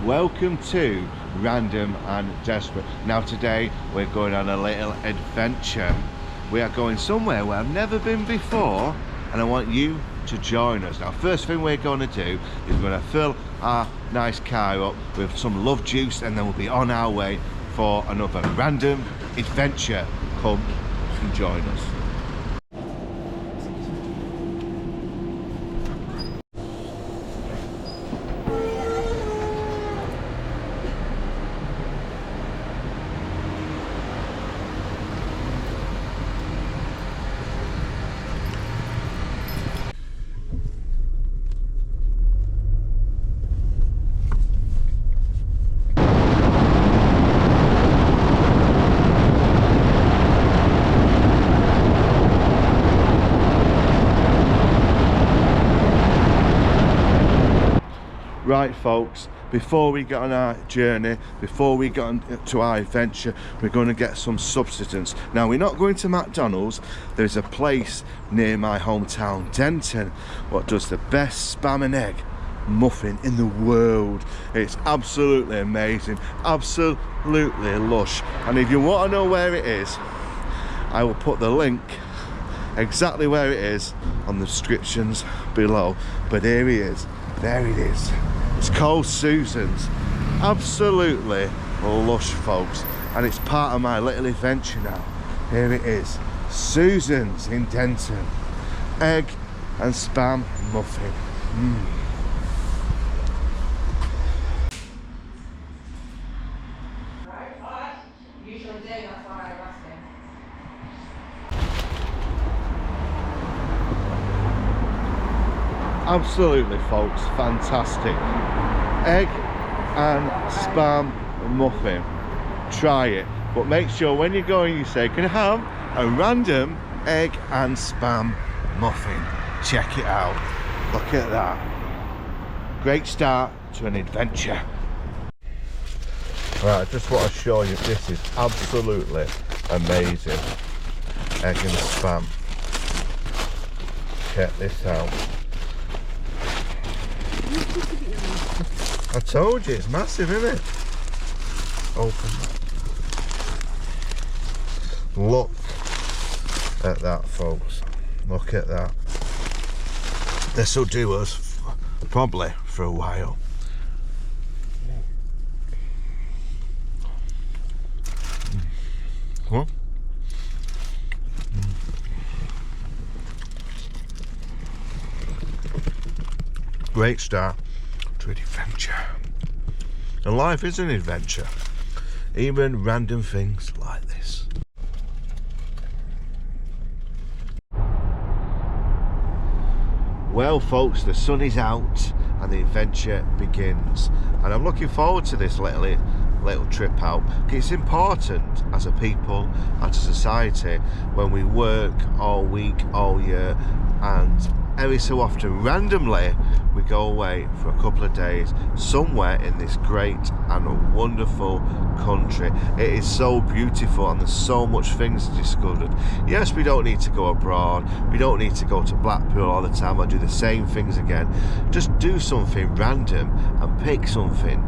welcome to Random and Desperate. Now today we're going on a little adventure. We are going somewhere where I've never been before and I want you to join us. Now first thing we're going to do is we're going to fill our nice car up with some love juice and then we'll be on our way for another random adventure. Come and join us. Right folks, before we get on our journey, before we get on to our adventure, we're going to get some subsistence. Now we're not going to McDonald's. There's a place near my hometown, Denton, what does the best spam and egg muffin in the world. It's absolutely amazing, absolutely lush. And if you want to know where it is, I will put the link exactly where it is on the descriptions below. But here he is, there it is. It's called Susan's. Absolutely lush folks, and it's part of my little adventure now. Here it is, Susan's in Denton. Egg and spam muffin. Absolutely folks, fantastic. Egg and spam muffin. Try it, but make sure when you're going you say, can I have a random egg and spam muffin? Check it out, look at that. Great start to an adventure. Right, I just want to show you, this is absolutely amazing. Egg and spam. Check this out. I told you, it's massive, isn't it? Open that. Look at that, folks. Look at that. This will do us probably for a while. What? Great start to an adventure. And life is an adventure, even random things like this. Well folks, the sun is out and the adventure begins, and I'm looking forward to this little trip out. It's important as a people, as a society, when we work all week, all year, and every so often, randomly, we go away for a couple of days somewhere in this great and wonderful country. It is so beautiful and there's so much things discovered. Yes, we don't need to go abroad, we don't need to go to Blackpool all the time or do the same things again. Just do something random and pick something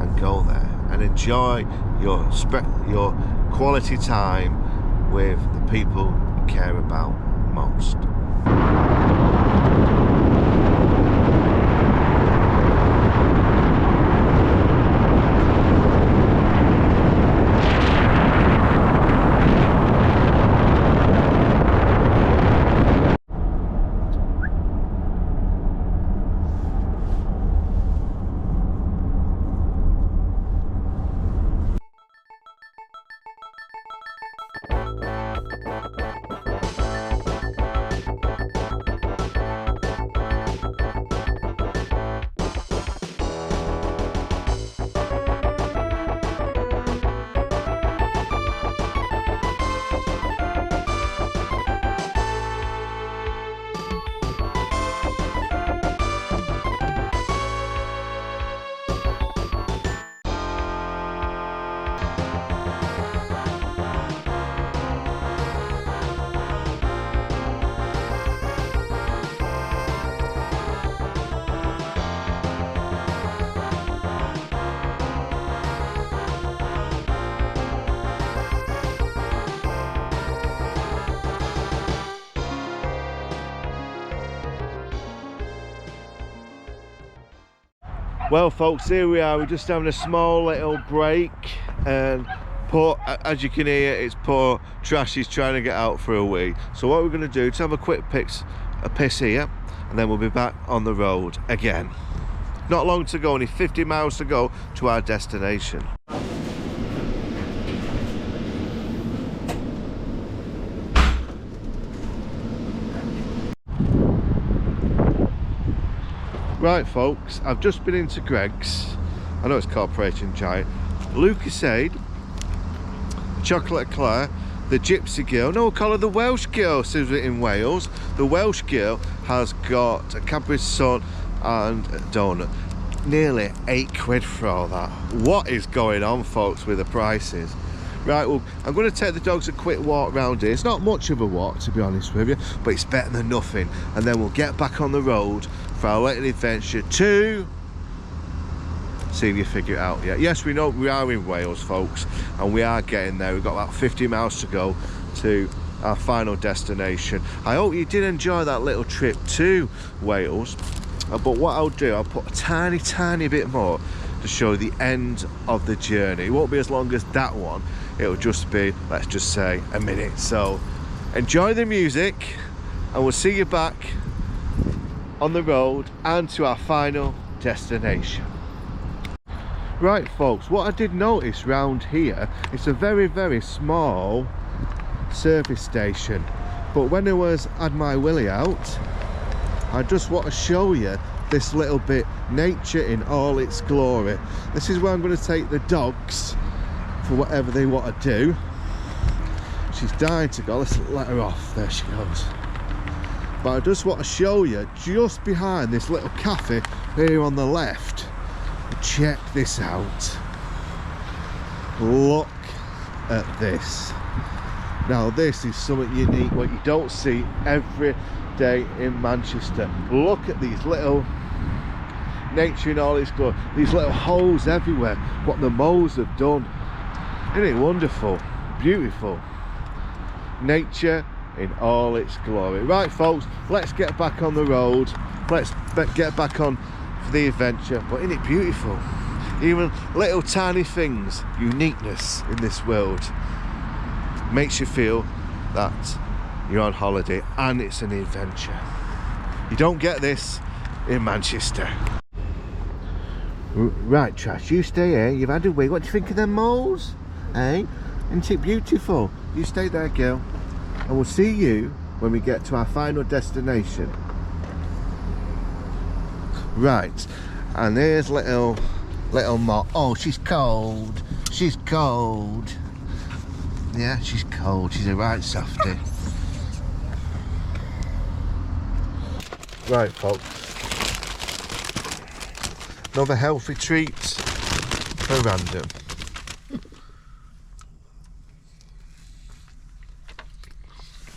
and go there and enjoy your quality time with the people you care about most. Well folks, here we are, we're just having a small little break, and poor, as you can hear, it's poor Trashy's trying to get out for a wee. So what we're going to do is have a quick piss here, and then we'll be back on the road again. Not long to go, only 50 miles to go to our destination. Right folks, I've just been into Greg's, I know it's Corporation Giant, Lucasade, Chocolate Eclair, the Gypsy Girl, no, we'll call her the Welsh Girl, says it in Wales. The Welsh Girl has got a Cadbury Sun and a donut. Nearly £8 for all that. What is going on folks with the prices? Right, well, I'm going to take the dogs a quick walk round here. It's not much of a walk, to be honest with you, but it's better than nothing. And then we'll get back on the road for our little adventure to... see if you figure it out yet. Yes, we know we are in Wales, folks, and we are getting there. We've got about 50 miles to go to our final destination. I hope you did enjoy that little trip to Wales. But what I'll do, I'll put a tiny bit more to show the end of the journey. It won't be as long as that one. It'll just be, let's just say, a minute. So enjoy the music, and we'll see you back on the road and to our final destination. Right folks, what I did notice round here, it's a very small service station, but when I had my willy out, I just want to show you this little bit, nature in all its glory. This is where I'm going to take the dogs for whatever they want to do. She's dying to go, let's let her off, there she goes. But I just want to show you, just behind this little cafe here on the left, check this out. Look at this. Now this is something unique, what you don't see every day in Manchester. Look at these little, nature in all its glory, these little holes everywhere, what the moles have done. Isn't it wonderful? Beautiful. Nature in all its glory. Right folks, let's get back on the road. Let's get back on for the adventure. But isn't it beautiful? Even little tiny things, uniqueness in this world, makes you feel that you're on holiday and it's an adventure. You don't get this in Manchester. Right Trash, you stay here, you've had a wee. What do you think of them moles? Eh? Isn't it beautiful? You stay there, girl, and we'll see you when we get to our final destination. Right, and here's little Mo. Oh, she's cold. She's cold. Yeah, she's cold. She's a right softie. Right, folks. Another healthy treat for random.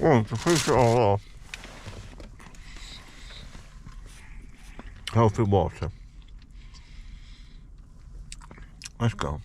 Oh, to finish it all off, healthy water. Let's go.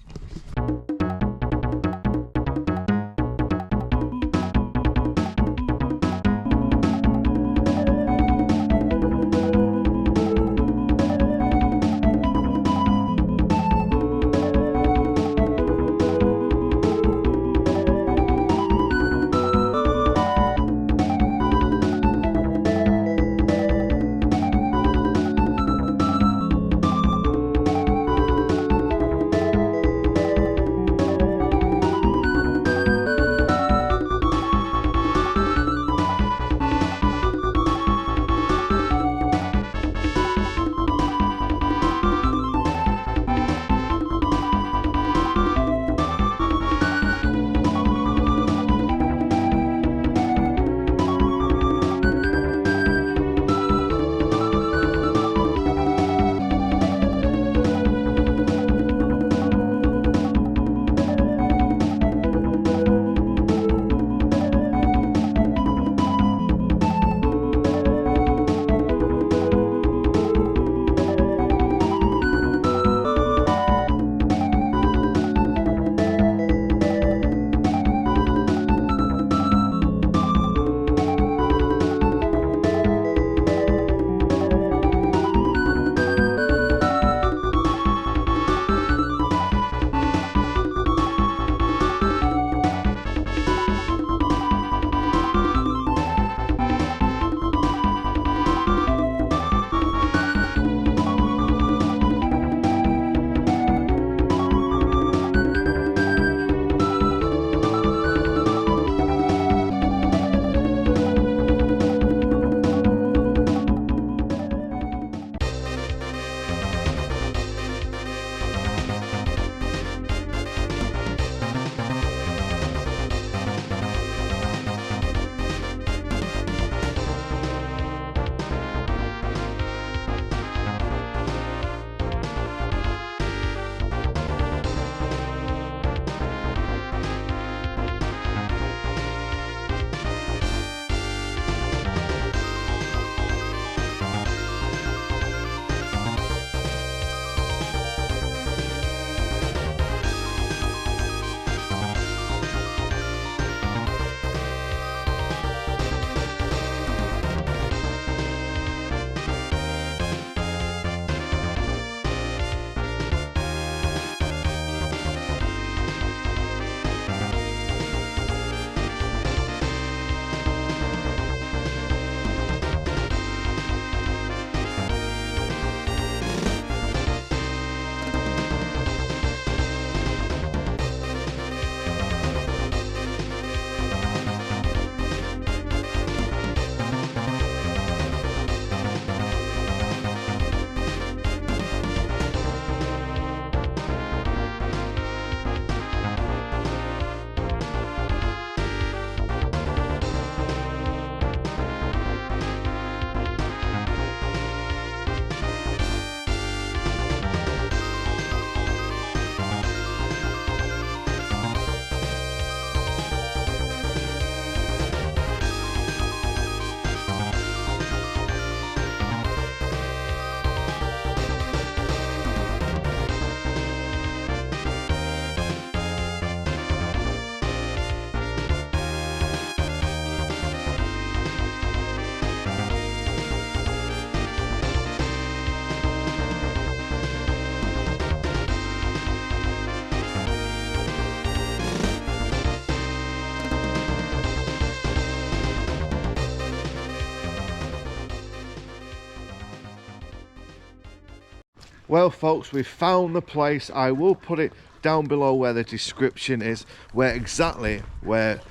Well folks, we've found the place. I will put it down below where the description is, where exactly where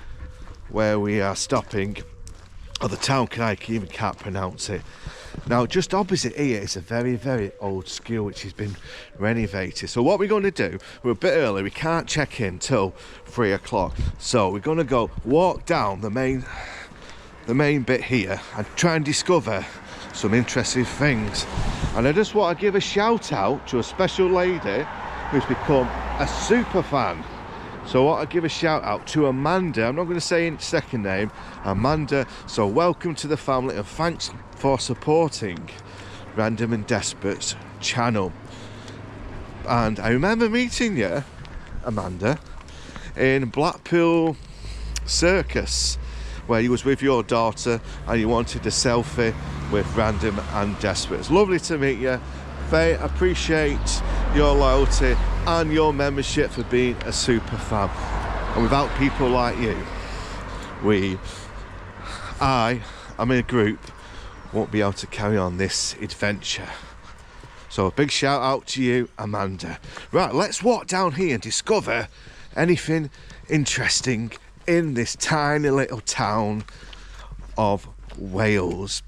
we are stopping, or the town. I even can't pronounce it. Now just opposite here is a very old school which has been renovated. So what we're going to do, we're a bit early, we can't check in till 3 o'clock, so we're going to go walk down the main bit here and try and discover some interesting things. And I just want to give a shout out to a special lady who's become a super fan. So I want to give a shout out to Amanda. I'm not going to say her second name, Amanda. So welcome to the family and thanks for supporting Random and Desperate's channel. And I remember meeting you, Amanda, in Blackpool Circus, where you was with your daughter and you wanted a selfie with Random and Desperate. It's lovely to meet you. They appreciate your loyalty and your membership for being a super fan. And without people like you, I am in a group, won't be able to carry on this adventure. So a big shout out to you, Amanda. Right, let's walk down here and discover anything interesting in this tiny little town of Wales.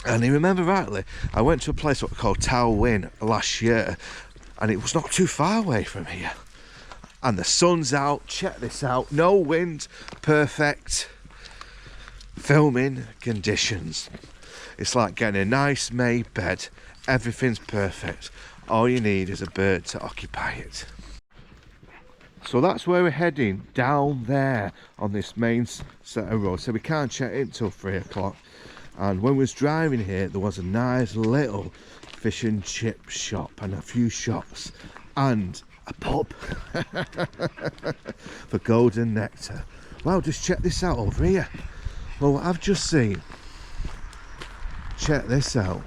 And you remember rightly, I went to a place called Tower Wyn last year, and it was not too far away from here. And the sun's out, check this out, no wind, perfect filming conditions. It's like getting a nice made bed, everything's perfect. All you need is a bird to occupy it. So that's where we're heading, down there on this main set of roads. So we can't check in till 3 o'clock. And when we was driving here, there was a nice little fish and chip shop and a few shops and a pub for golden nectar. Well, just check this out over here. Well, what I've just seen, check this out.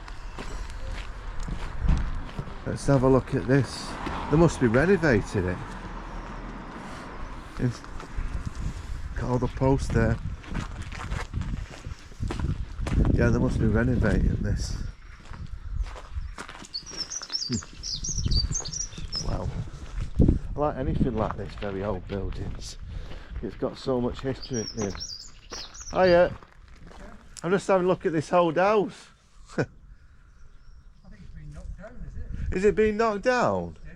Let's have a look at this. They must be renovating it. Got all the posts there. Yeah, they must be renovating this. Wow. I like anything like this, very old buildings. It's got so much history in it. Hiya. I'm just having a look at this old house. I think it's been knocked down, is it? Is it being knocked down? Yeah.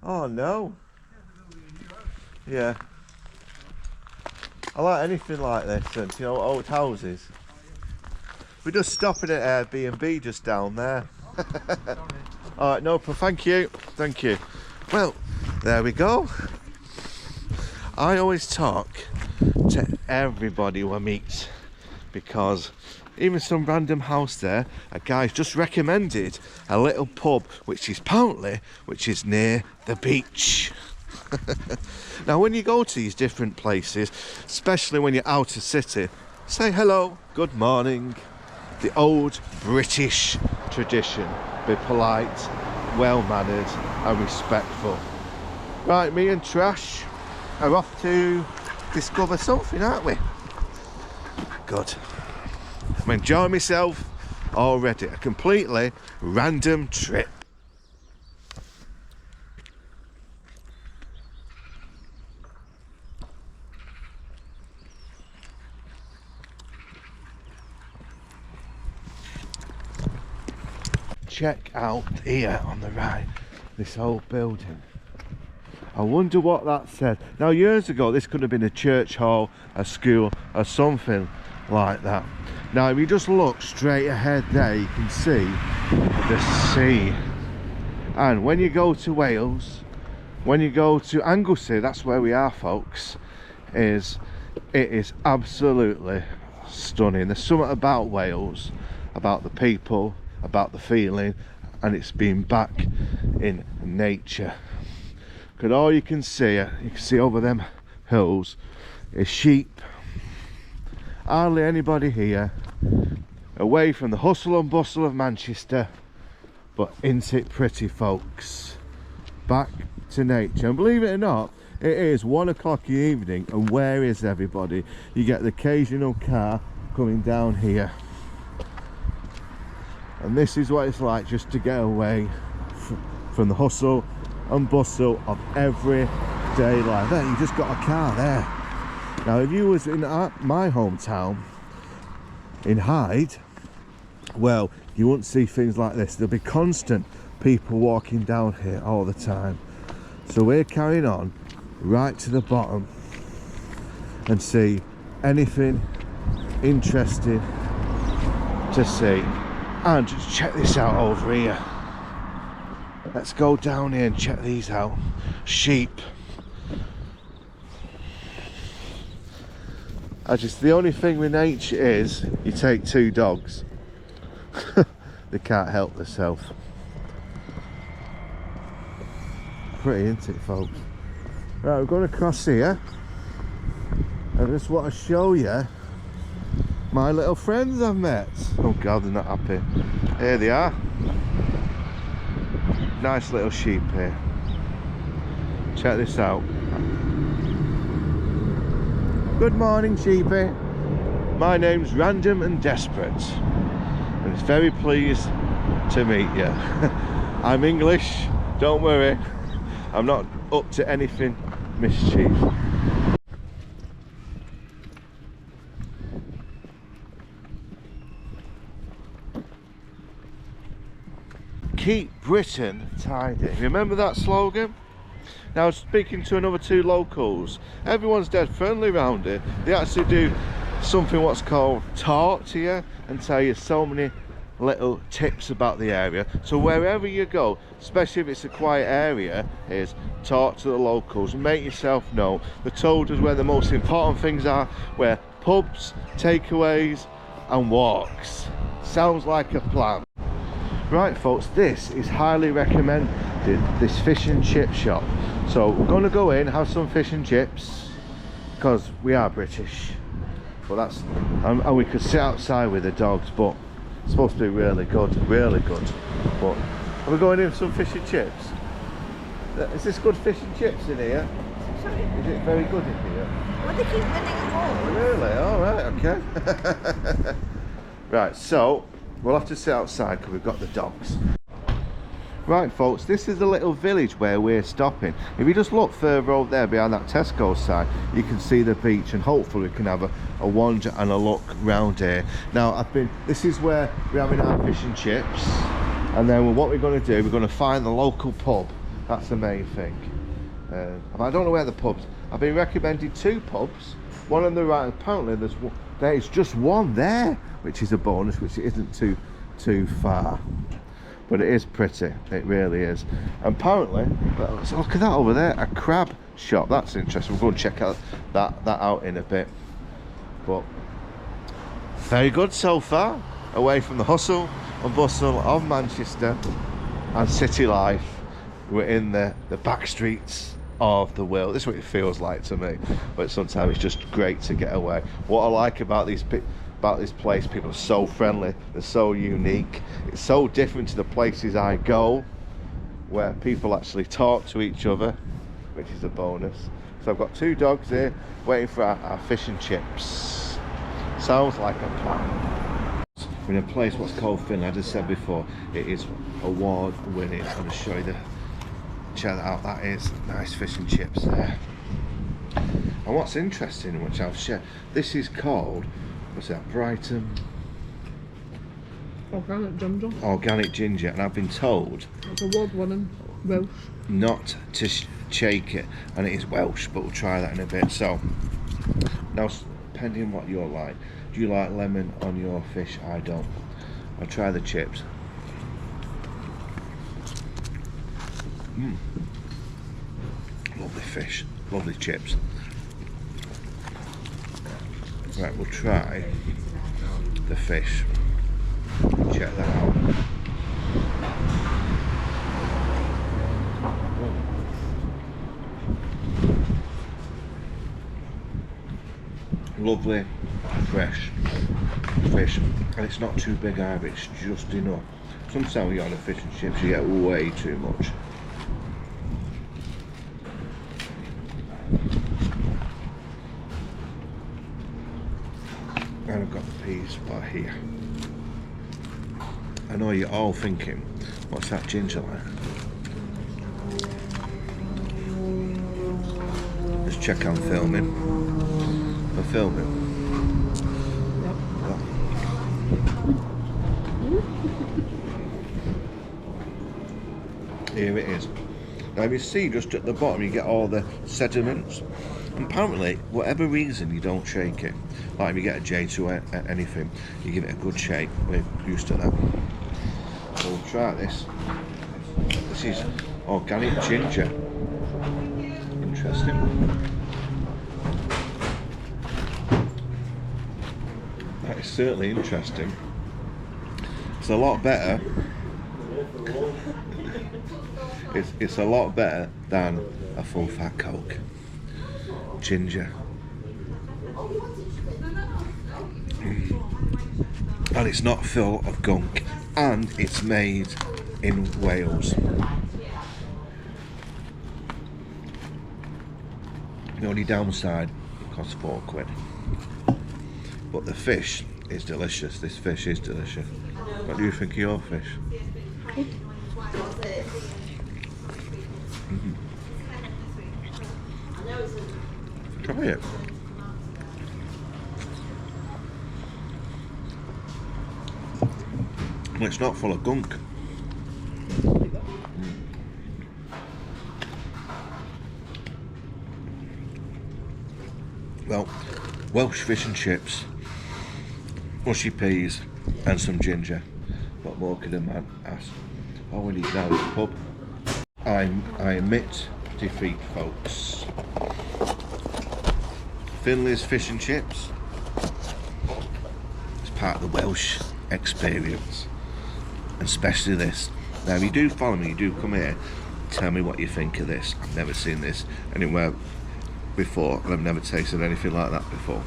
Oh no. Yeah, they're building a new house. Yeah. I like anything like this, and you know, old houses. We're just stopping at Airbnb just down there. Alright, no problem, thank you. Well, there we go. I always talk to everybody who I meet, because even some random house there, a guy's just recommended a little pub which is near the beach. Now when you go to these different places, especially when you're out of city, say hello, good morning. The old British tradition, be polite, well-mannered and respectful. Right, me and Trash are off to discover something, aren't we? Good. I'm enjoying myself already. A completely random trip. Check out here on the right, this old building. I wonder what that said. Now years ago this could have been a church hall, a school or something like that. Now if you just look straight ahead there, you can see the sea. And when you go to Wales, when you go to Anglesey, that's where we are folks, it is absolutely stunning. There's something about Wales, about the people, about the feeling, and it's been back in nature. Because all you can see over them hills is sheep. Hardly anybody here, away from the hustle and bustle of Manchester, but isn't it pretty folks? Back to nature. And believe it or not, it is 1 o'clock in the evening, and where is everybody? You get the occasional car coming down here. And this is what it's like just to get away from the hustle and bustle of everyday life. There, you just got a car there. Now, if you was in my hometown in Hyde, well, you wouldn't see things like this. There'll be constant people walking down here all the time. So we're carrying on right to the bottom and see anything interesting to see. And just check this out over here. Let's go down here and check these out. Sheep. The only thing with nature is you take two dogs. They can't help themselves. Pretty, isn't it, folks? Right, we're going across here. I just want to show you my little friends I've met. Oh God, they're not happy. Here they are. Nice little sheep here. Check this out. Good morning, sheepy. My name's Random and Desperate, and it's very pleased to meet you. I'm English, don't worry. I'm not up to anything mischief. Keep Britain tidy. Remember that slogan? Now, speaking to another two locals, everyone's dead friendly around here. They actually do something what's called talk to you and tell you so many little tips about the area. So wherever you go, especially if it's a quiet area, is talk to the locals, make yourself known. They told us where the most important things are, where pubs, takeaways and walks. Sounds like a plan. Right folks, this is highly recommended, this fish and chip shop. So we're going to go in, have some fish and chips, because we are British. But that's, and we could sit outside with the dogs, but it's supposed to be really good, really good. But are we going in for some fish and chips? Is this good fish and chips in here? Sorry? Is it very good in here? Well, they keep winning awards. Really? All right, okay. Right, so we'll have to sit outside because we've got the dogs. Right folks, this is the little village where we're stopping. If you just look further over there behind that Tesco sign, you can see the beach, and hopefully we can have a wander and a look round here. Now this is where we're having our fish and chips, and then what we're going to do, we're going to find the local pub. That's the main thing. I don't know where the pubs. I've been recommended two pubs, one on the right. Apparently there's just one there, which is a bonus, which isn't too far. But it is pretty, it really is. And apparently, look at that over there, a crab shop. That's interesting. We'll go and check out that out in a bit. But very good so far. Away from the hustle and bustle of Manchester and city life, we're in the back streets of the world. This is what it feels like to me. But sometimes it's just great to get away. What I like about this place, people are so friendly, they're so unique. It's so different to the places I go where people actually talk to each other, which is a bonus. So I've got two dogs here waiting for our fish and chips. Sounds like a plan. We're in a place what's called Finland. As I said before, it is award winning. I'm going to show you check that out. That is nice fish and chips there. And what's interesting, which I'll share, this is called, what's that, Brighton? Organic ginger. Organic ginger, and I've been told It's award-winning Welsh. not to shake it, and it is Welsh, but we'll try that in a bit. So, now, depending on what you're like, do you like lemon on your fish? I don't. I'll try the chips. Lovely fish, lovely chips. Right, we'll try the fish. Check that out. Lovely, fresh fish, and it's not too big either, it's just enough. Sometimes when you're on a fish and chips, you get way too much. And I've got the peas spot here. I know you're all thinking, what's that ginger like? check I'm filming. For filming. Here it is. Now you see just at the bottom you get all the sediments. And apparently, whatever reason you don't shake it. Like if you get a J2 anything, you give it a good shake. We're used to that. So we'll try this. This is organic ginger. Interesting. That is certainly interesting. It's a lot better. It's a lot better than a full fat Coke. Ginger. And it's not full of gunk. And it's made in Wales. The only downside, it costs £4. But the fish is delicious. This fish is delicious. What do you think of your fish? Try it. Well, it's not full of gunk. Well, Welsh fish and chips, mushy peas and some ginger. What more could a man ask? All we need now is a pub. I admit defeat, folks. Finley's fish and chips. It's part of the Welsh experience. And especially this. Now if you do follow me, you do come here, tell me what you think of this. I've never seen this anywhere before, and I've never tasted anything like that before.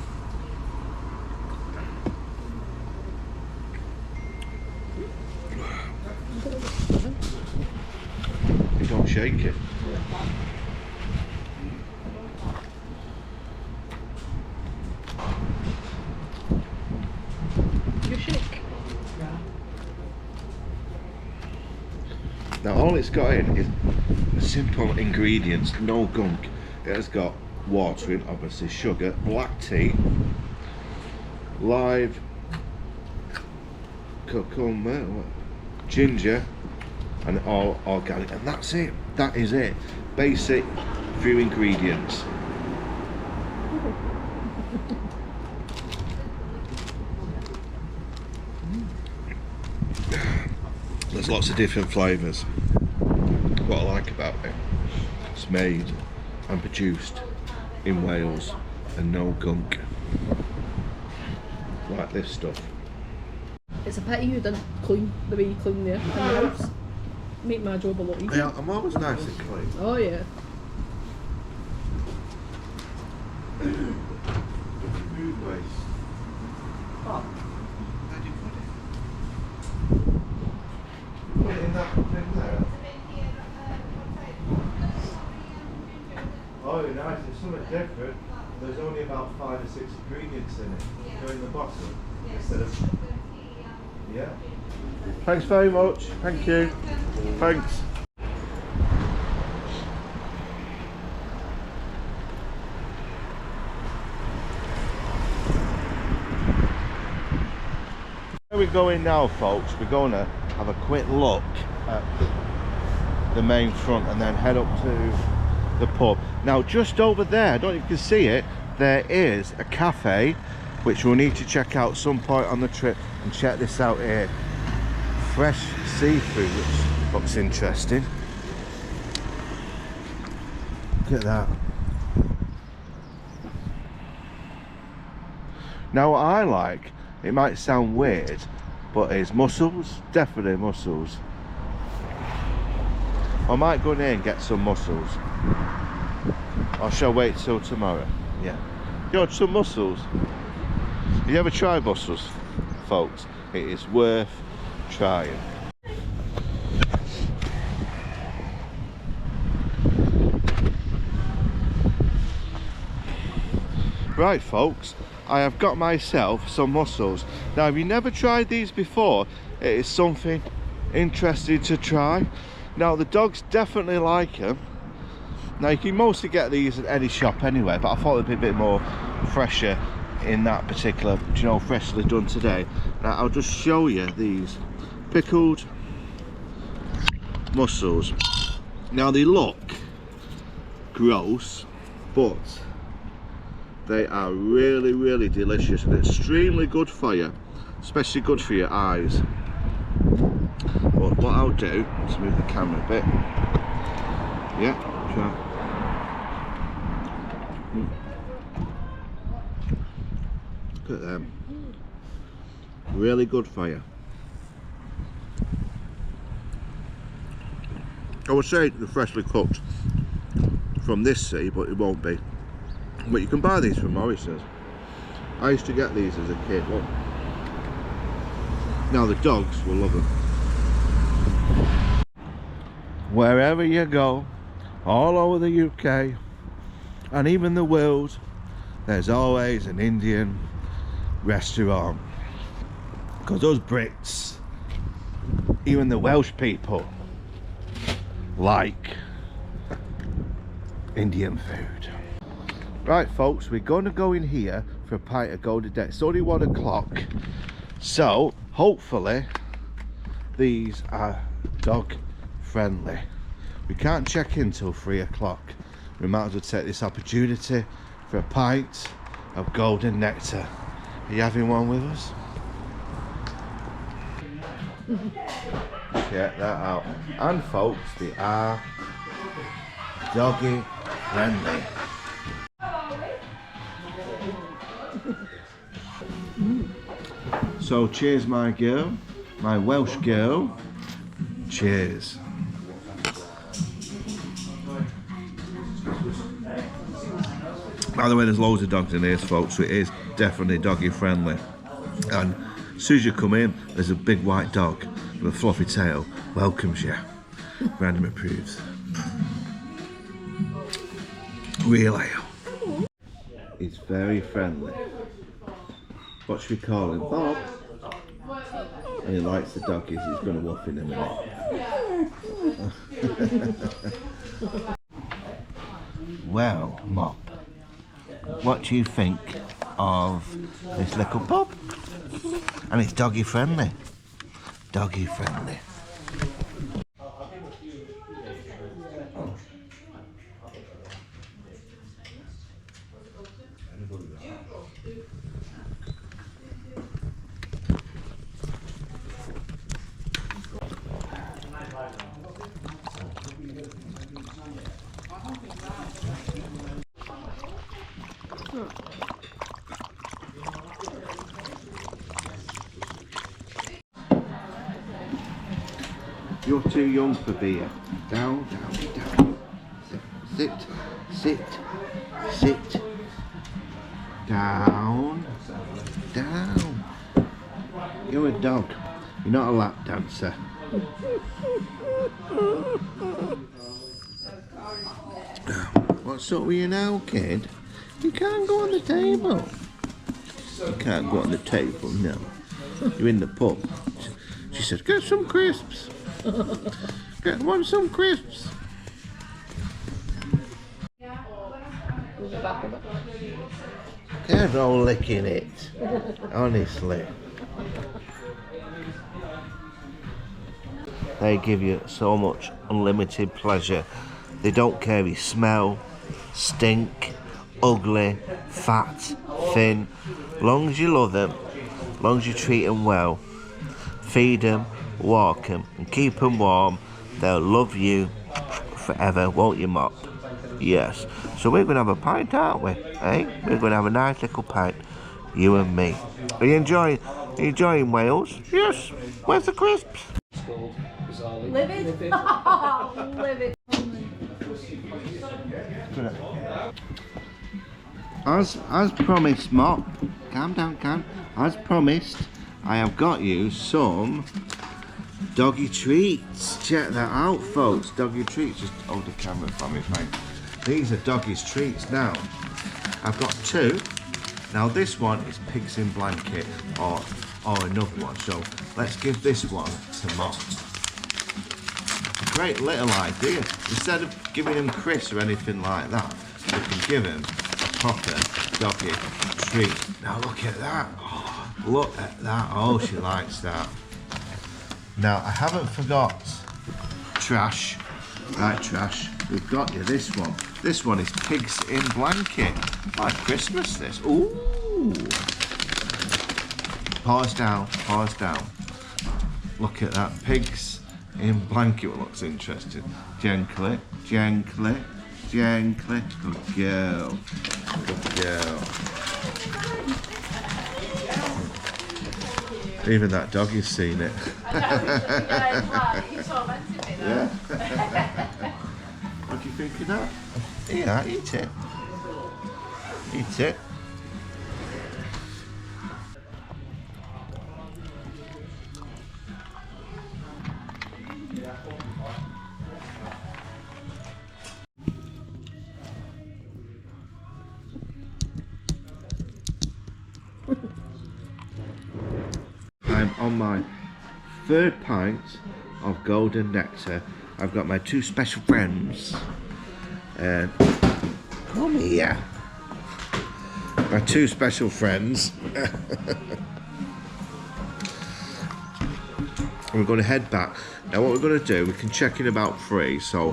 You don't shake it. You shake. Now all it's got in is simple ingredients, no gunk. It has got water in, obviously sugar, black tea, live cucumber, ginger, and all organic, and that's it. That is it. Basic few ingredients. There's lots of different flavours. What I like about it, it's made and produced in Wales and no gunk. Like this stuff. It's a pity you didn't clean the way you clean there in the house. Make my job a lot easier. Yeah, I'm always nice and clean. Oh yeah. Food waste. Oh, where do you put it? Put it in that thing there. Oh, nice. It's something different. There's only about 5 or 6 ingredients in it. Go in the bottom instead of. Yeah. Thanks very much. Thank you. Thanks. Where we're going now, folks, we're going to have a quick look at the main front and then head up to the pub. Now just over there, I don't know if you can see it, there is a cafe which we'll need to check out some point on the trip. And check this out here, fresh seafood, which looks interesting. Look at that. Now what I like, it might sound weird, but it's mussels, definitely mussels. I might go in here and get some mussels. Or shall I wait till tomorrow? Yeah. You want some mussels? You ever tried mussels, folks? It is worth trying. Right, folks, I have got myself some mussels. Now, if you never tried these before, it is something interesting to try. Now, the dogs definitely like them. Now you can mostly get these at any shop anyway, but I thought it'd be a bit more fresher in that particular, you know, freshly done today. Now I'll just show you these pickled mussels. Now they look gross, but they are really, really delicious and extremely good for you, especially good for your eyes. But what I'll do, let's move the camera a bit. Yeah, try. Look at them. Really good for you. I would say they're freshly cooked from this sea, but it won't be. But you can buy these from Morrison's. I used to get these as a kid. Look. Now the dogs will love them. Wherever you go, all over the UK and even the world, there's always an Indian restaurant. Because those Brits, even the Welsh people, like Indian food. Right folks, we're going to go in here for a pint of Golden Deck. It's only 1 o'clock, so hopefully these are dog friendly. We can't check in till 3 o'clock. We might as well take this opportunity for a pint of golden nectar. Are you having one with us? Check that out. And folks, they are doggy friendly. So cheers my girl, my Welsh girl. Cheers. By the way, there's loads of dogs in here, folks, so it is definitely doggy friendly. And as soon as you come in, there's a big white dog with a fluffy tail, welcomes you. Random approves. Really? He's very friendly. What should we call him? Bob? And he likes the doggies, he's going to woof in a minute. Well, Mop, what do you think of this little pup? And it's doggy friendly. Doggy friendly. You're too young for beer. Down, down, down. Sit, sit, sit. Down, down. You're a dog. You're not a lap dancer. What's up with you now, kid? You can't go on the table. You can't go on the table, no. You're in the pub. She said, get some crisps. Want some crisps? They're all licking it, honestly. They give you so much unlimited pleasure. They don't care if you smell, stink, ugly, fat, thin. Long as you love them, long as you treat them well, feed them, walk them and keep them warm, they'll love you forever, won't you, Mop? Yes. So we're going to have a pint, aren't we? Eh? We're going to have a nice little pint, you and me. Are you enjoying Wales? Yes. Where's the crisps? Livid? Livid. As promised, Mop. Calm down, Cam. As promised, I have got you some doggy treats. Check that out, folks. Doggy treats. Just hold the camera for me, thanks. These are doggy's treats. Now, I've got two. Now this one is pigs in blanket or another one. So let's give this one to Mop. great little idea. Instead of giving him Chris or anything like that, we can give him a proper doggy treat. Now look at that. Oh, look at that. Oh, she likes that. Now, I haven't forgot Trash. Right, Trash. We've got you this one. This one is pigs in blanket. Like Christmas, this. Ooh. Pause down, pause down. Look at that. Pigs in blanket. What looks interesting. Gently, gently, gently. Good girl. Good girl. Even that doggy's seen it. Yeah. What do you think of that? Yeah, eat it. Eat it. I'm on my third pint of golden nectar. I've got my two special friends. And come here. My two special friends. We're going to head back. Now what we're going to do, we can check in about 3, so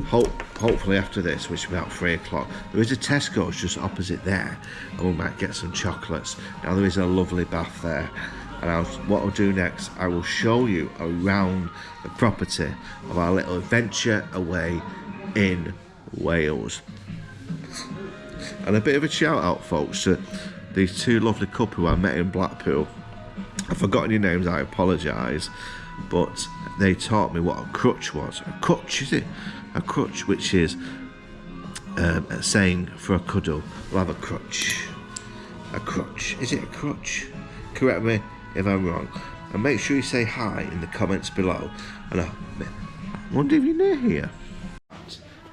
hopefully after this, which is about 3 o'clock, there is a Tesco's just opposite there, and we might get some chocolates. Now there is a lovely bath there, and what I'll do next, I will show you around the property of our little adventure away in Wales. And a bit of a shout out, folks, to these two lovely couple who I met in Blackpool. I've forgotten your names, I apologise, but they taught me what a crutch was. A crutch, is it? A crutch, which is a saying for a cuddle. We'll have a crutch. A crutch. Is it a crutch? Correct me if I'm wrong. And make sure you say hi in the comments below. And I wonder if you're near here.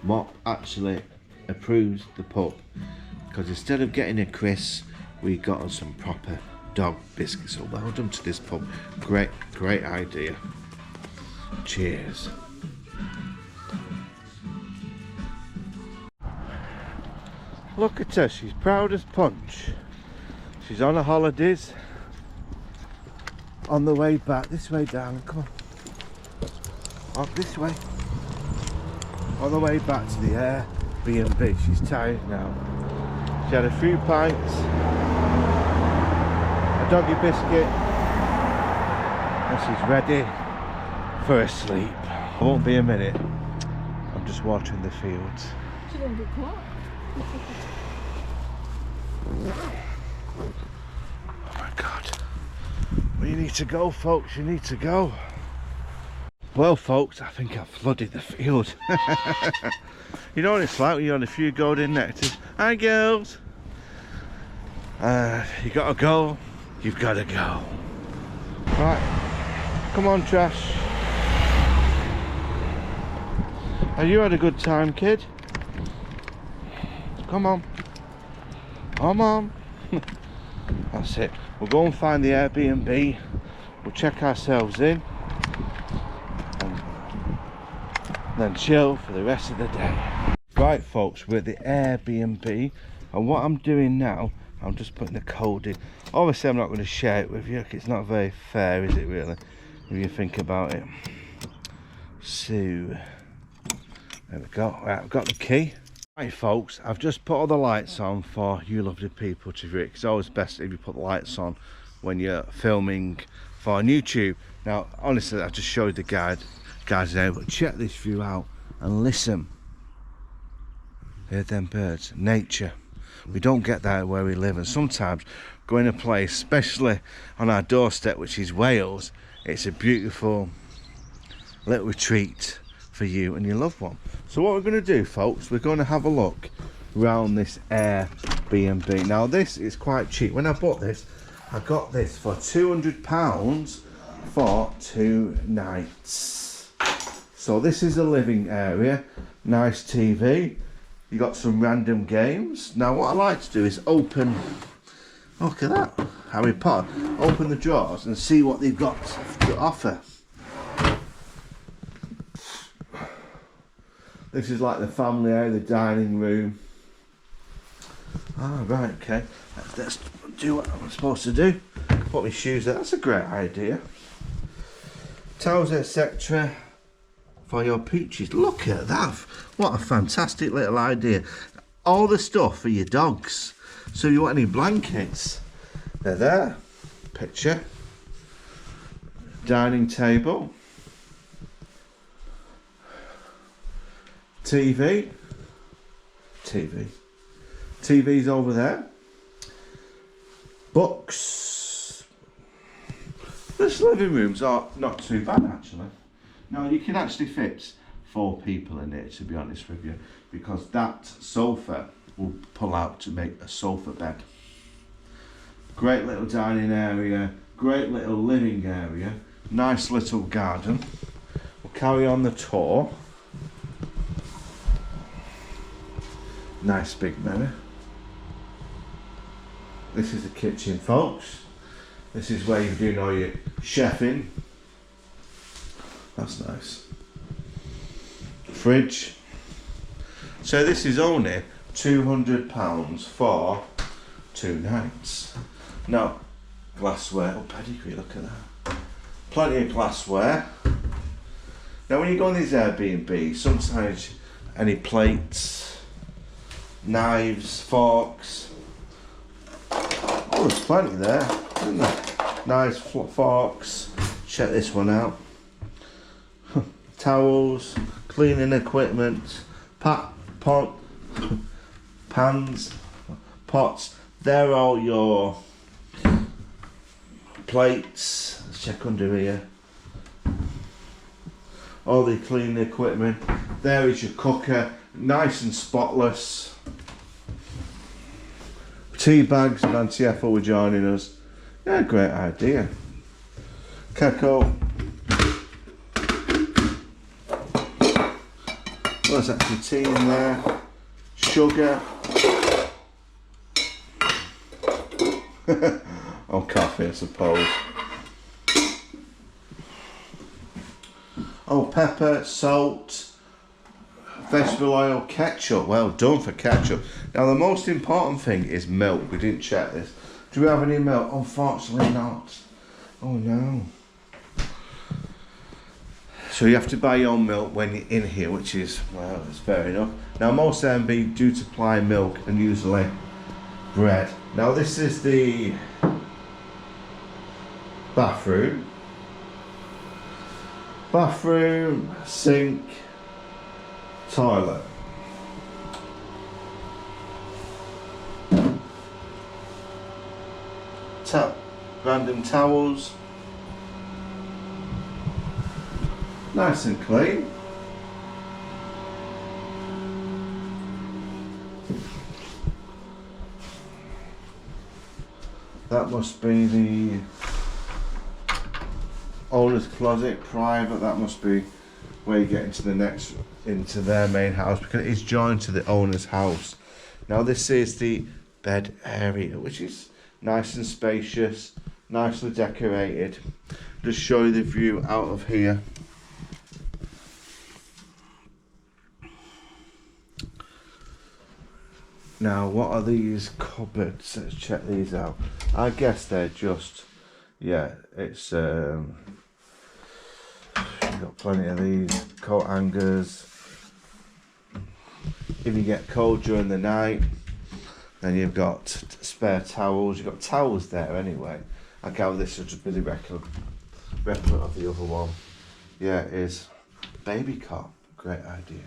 Mop actually approves the pub, because instead of getting a Chris, we got us some proper dog biscuits. So well done to this pub. Great idea. Cheers. Look at her, she's proud as punch. She's on her holidays. On the way back, this way, darling, come on. Up this way. On the way back to the Airbnb. She's tired now. She had a few pints, a doggy biscuit, and she's ready for a sleep. I won't be a minute. I'm just watering the fields. She didn't get caught. Oh my God. Well, you need to go, folks, you need to go. Well, folks, I think I've flooded the field. You know what it's like when you're on a few golden nectars. Hi, girls. You gotta go, you've gotta go. Right, come on, Trash. Have you had a good time, kid? Come on. Come on. That's it. We'll go and find the Airbnb. We'll check ourselves in. And then chill for the rest of the day. Right, folks, we're at the Airbnb. And what I'm doing now, I'm just putting the code in. Obviously, I'm not going to share it with you. It's not very fair, is it, really? If you think about it. So, there we go. Right, I've got the key. Right, folks, I've just put all the lights on for you lovely people to view. It's always best if you put the lights on when you're filming for YouTube. Now, honestly, I just showed the guys there, but check this view out and listen. Hear them birds, nature. We don't get that where we live, and sometimes going to a place, especially on our doorstep, which is Wales, it's a beautiful little retreat for you and your loved one. So what we're going to do, folks, we're going to have a look around this Airbnb. Now this is quite cheap. When I bought this, I got this for £200 for 2 nights. So this is a living area, nice TV. You got some random games. Now what I like to do is open, look at that, Harry Potter, open the drawers and see what they've got to offer. This is like the family area, the dining room. Ah, right, okay. Let's do what I'm supposed to do. Put my shoes there. That's a great idea. Towels, etc. for your peaches. Look at that. What a fantastic little idea. All the stuff for your dogs. So if you want any blankets, they're there. Picture. Dining table. TV's over there. Books. This living rooms are not too bad actually. Now you can actually fit 4 people in it, to be honest with you, because that sofa will pull out to make a sofa bed. Great little dining area, great little living area, nice little garden. We'll carry on the tour. Nice big mirror. This is the kitchen, folks. This is where you're doing all your chefing. That's nice. Fridge. So this is only £200 for 2 nights. Now, glassware. Oh, pedigree, look at that. Plenty of glassware. Now, when you go on these Airbnb, sometimes any plates, knives, forks. Oh, there's plenty there, isn't there? Knives, forks. Check this one out. Towels, cleaning equipment, pans, pots. They're all your plates. Let's check under here. All the cleaning equipment. There is your cooker, nice and spotless. Tea bags, Nancy Ethel were joining us. Yeah, great idea. Kettle. Well, there's actually tea in there. Sugar. Or coffee, I suppose. Oh, pepper, salt, vegetable oil, ketchup. Well done for ketchup. Now, the most important thing is milk. We didn't check this. Do we have any milk? Unfortunately not. Oh no. So you have to buy your own milk when you're in here, which is, well, it's fair enough. Now, most Airbnb do supply milk and usually bread. Now, this is the bathroom. Bathroom, sink, toilet. Random towels. Nice and clean. That must be the owner's closet, private. That must be where you get into their main house, because it is joined to the owner's house. Now this is the bed area, which is nice and spacious, nicely decorated. Just show you the view out of here. Now, what are these cupboards? Let's check these out. I guess they're just, yeah, it's you've got plenty of these coat hangers. If you get cold during the night, then you've got spare towels. You've got towels there anyway. I gather this would just be the replica of the other one. Yeah, it is. Baby cot. Great idea.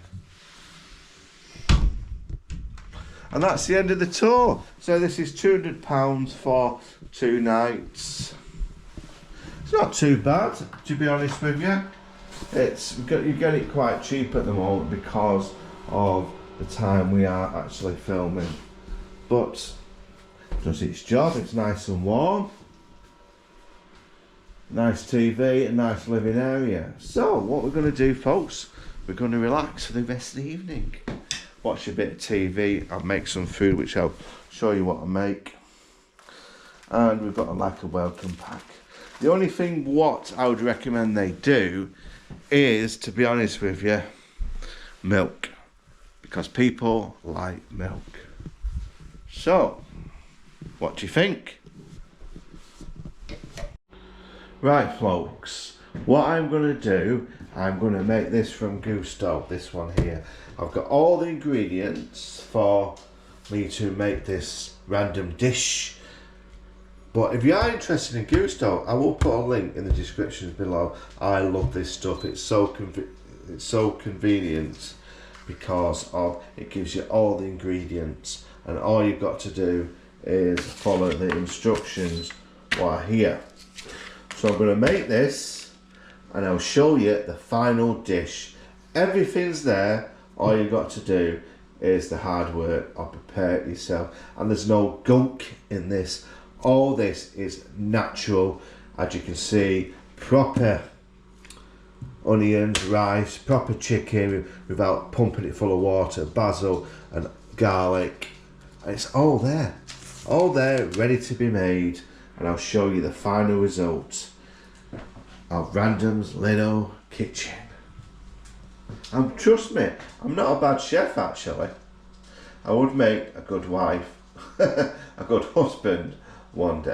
And that's the end of the tour. So this is £200 for 2 nights. It's not too bad, to be honest with you. You get it quite cheap at the moment because of the time we are actually filming. But it does its job. It's nice and warm. Nice TV, a nice living area. So what we're going to do, folks, we're going to relax for the rest of the evening. Watch a bit of TV, I'll make some food which I'll show you what I make. And we've got a welcome pack. The only thing what I would recommend they do is, to be honest with you, milk. because people like milk. So, what do you think? Right folks, what I'm going to do, I'm going to make this from Gusto, this one here. I've got all the ingredients for me to make this random dish. But if you are interested in Gusto, I will put a link in the descriptions below. I love this stuff, it's so convenient because it gives you all the ingredients and all you've got to do is follow the instructions while here. So I'm going to make this and I'll show you the final dish. Everything's there, all you've got to do is the hard work of prepare it yourself, and there's no gunk in this. All this is natural, as you can see, proper onions, rice, proper chicken without pumping it full of water, basil and garlic, and it's all there ready to be made. And I'll show you the final result of Random's little kitchen. And trust me, I'm not a bad chef actually. I would make a good wife, a good husband one day.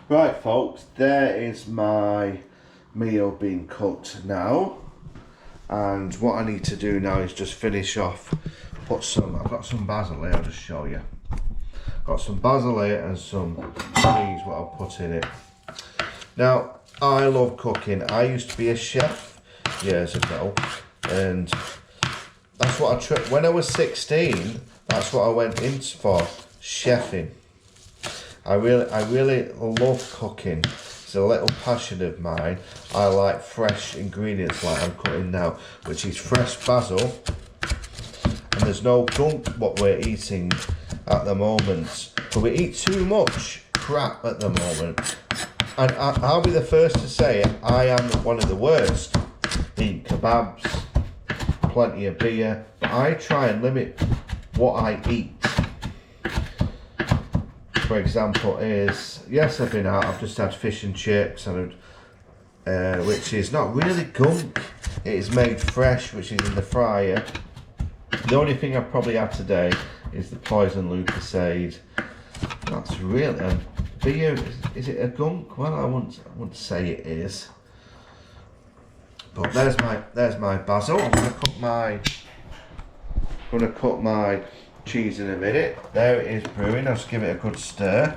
Right folks, there is my meal being cooked now, and what I need to do now is just finish off. I've got some basil here, I'll just show you. Got some basil here and some cheese what I'll put in it. Now I love cooking. I used to be a chef years ago, and that's what I tried when I was 16. That's what I went in for, chefing. I really love cooking. It's a little passion of mine. I like fresh ingredients like I'm cutting now, which is fresh basil, and there's no gunk what we're eating at the moment. But we eat too much crap at the moment, and I'll be the first to say it, I am one of the worst. Eat kebabs, plenty of beer, but I try and limit what I eat. For example yes, I've been out, I've just had fish and chips, and which is not really gunk. It is made fresh, which is in the fryer. The only thing I've probably had today is the poison Lucasade. That's really, and beer, is it a gunk? Well, I wouldn't say it is. But there's my basil. I'm gonna cut my cheese in a minute. There it is brewing. I'll just give it a good stir.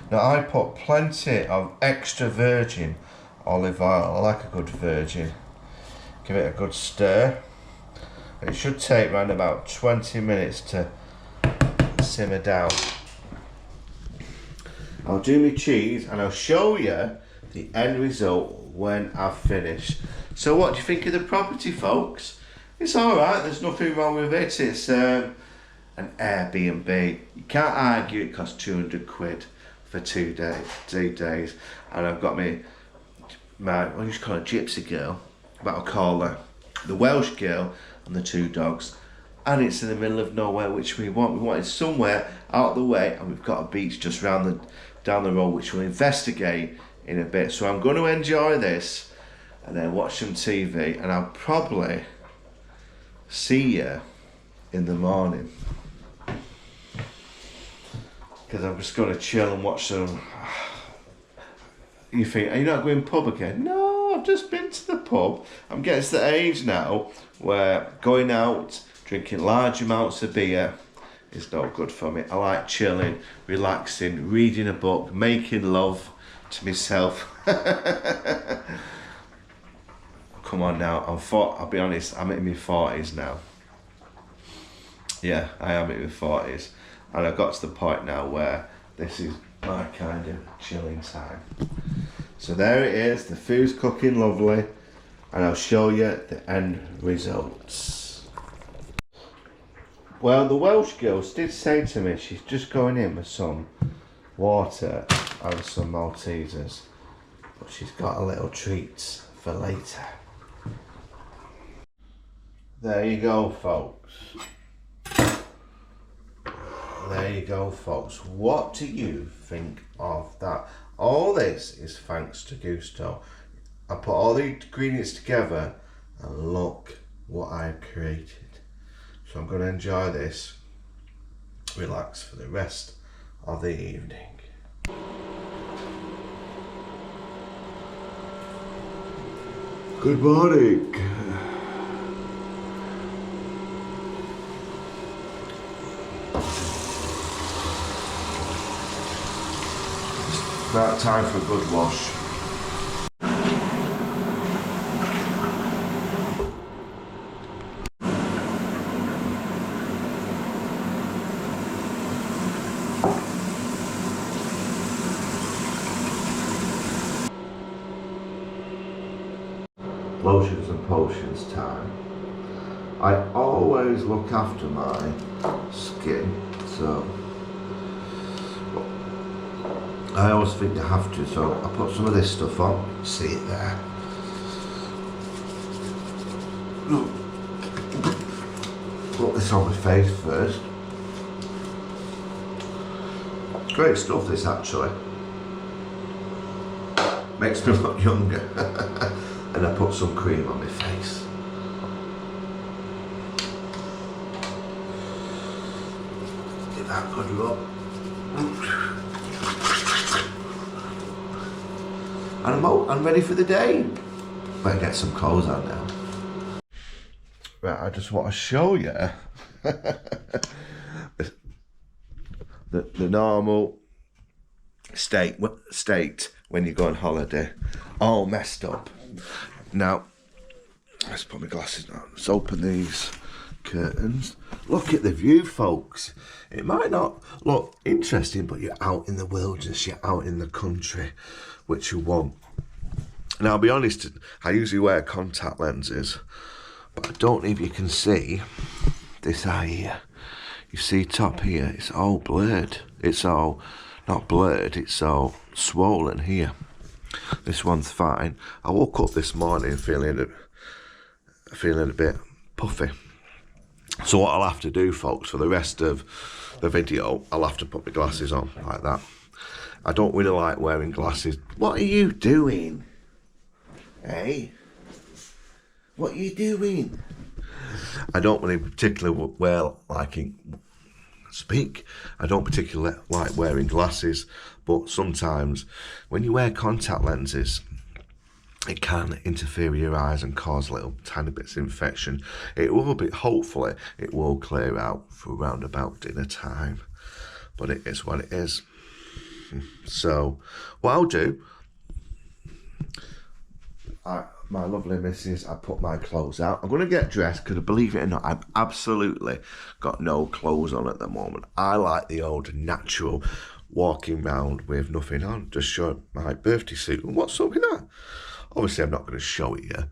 Now I put plenty of extra virgin olive oil. I like a good virgin. Give it a good stir. It should take around about 20 minutes to simmer down. I'll do my cheese and I'll show you the end result when I've finished. So what do you think of the property, folks? It's alright, there's nothing wrong with it. It's an Airbnb. You can't argue it costs 200 quid for 2 days. And I've got my I used to call her gypsy girl, but I'll call her the Welsh girl and the 2 dogs. And it's in the middle of nowhere, which we want. We want it somewhere out of the way, and we've got a beach just down the road, which we'll investigate in a bit. So I'm going to enjoy this and then watch some TV, and I'll probably see you in the morning, because I'm just going to chill and watch some. You think, are you not going pub again? No, I've just been to the pub. I'm getting to the age now where going out, drinking large amounts of beer is not good for me. I like chilling, relaxing, reading a book, making love to myself. Come on now, I'll be honest, I'm in my 40s now. Yeah, I am in my 40s. And I've got to the point now where this is my kind of chilling time. So there it is, the food's cooking lovely, and I'll show you the end results. Well, the Welsh girls did say to me she's just going in with some water and some Maltesers, but she's got a little treat for later. There you go, folks. There you go, folks. What do you think of that? All this is thanks to Gusto. I put all the ingredients together And look what I've created. So I'm going to enjoy this, relax for the rest of the evening. Good morning. It's about time for a good wash. Lotions and potions time. I always look after my skin, so I always think you have to, so I put some of this stuff on. See it there. Put this on my face first. Great stuff this actually. Makes me look younger. And I put some cream on my face. Give that a good rub. And I'm ready for the day. Better get some clothes on now. Right, I just want to show you the normal state when you go on holiday, all messed up. Now, let's put my glasses on. Let's open these curtains. Look at the view, folks. It might not look interesting, but you're out in the wilderness, you're out in the country, which you want. Now, I'll be honest, I usually wear contact lenses, but I don't know if you can see this eye here. You see top here, it's all blurred. It's all, not blurred, it's all swollen here. This one's fine. I woke up this morning feeling a bit puffy. So what I'll have to do, folks, for the rest of the video, I'll have to put my glasses on like that. I don't really like wearing glasses. What are you doing? Hey? What are you doing? I don't really particularly I don't particularly like wearing glasses, but sometimes when you wear contact lenses, it can interfere with your eyes and cause little tiny bits of infection. Hopefully, it will clear out for around about dinner time, but it is what it is. So, what I'll do, my lovely missus, I put my clothes out. I'm going to get dressed because, believe it or not, I've absolutely got no clothes on at the moment. I like the old natural walking round with nothing on, just show my birthday suit. And what's up with that? Obviously, I'm not going to show it yet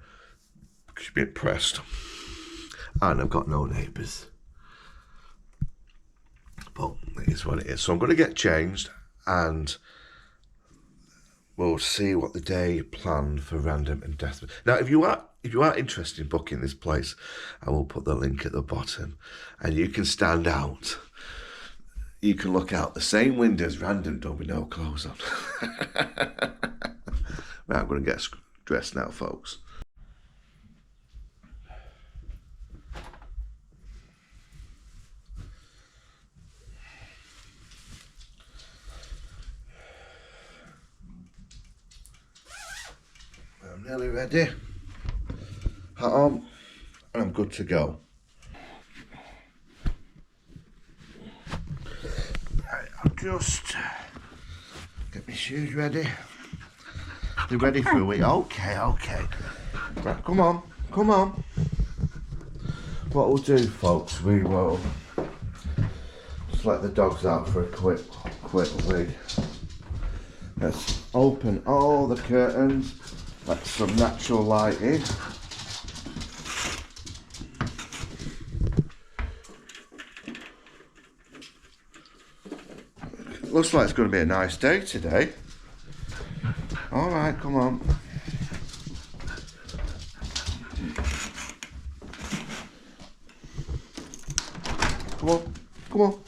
because you'll be impressed. And I've got no neighbours. But it is what it is. So I'm going to get changed and we'll see what the day planned for Random and Death. Now, if you are interested in booking this place, I will put the link at the bottom, and you can stand out. You can look out the same windows Random done with no clothes on. Right, I'm going to get dressed now, folks. I'm nearly ready, hat on, and I'm good to go. Right, I'll just get my shoes ready. They're ready for a week. Okay. Right, come on. What we'll do, folks, we will just let the dogs out for a quick wee. Let's open all the curtains. Let some natural light in. Looks like it's going to be a nice day today. All right, come on. Come on.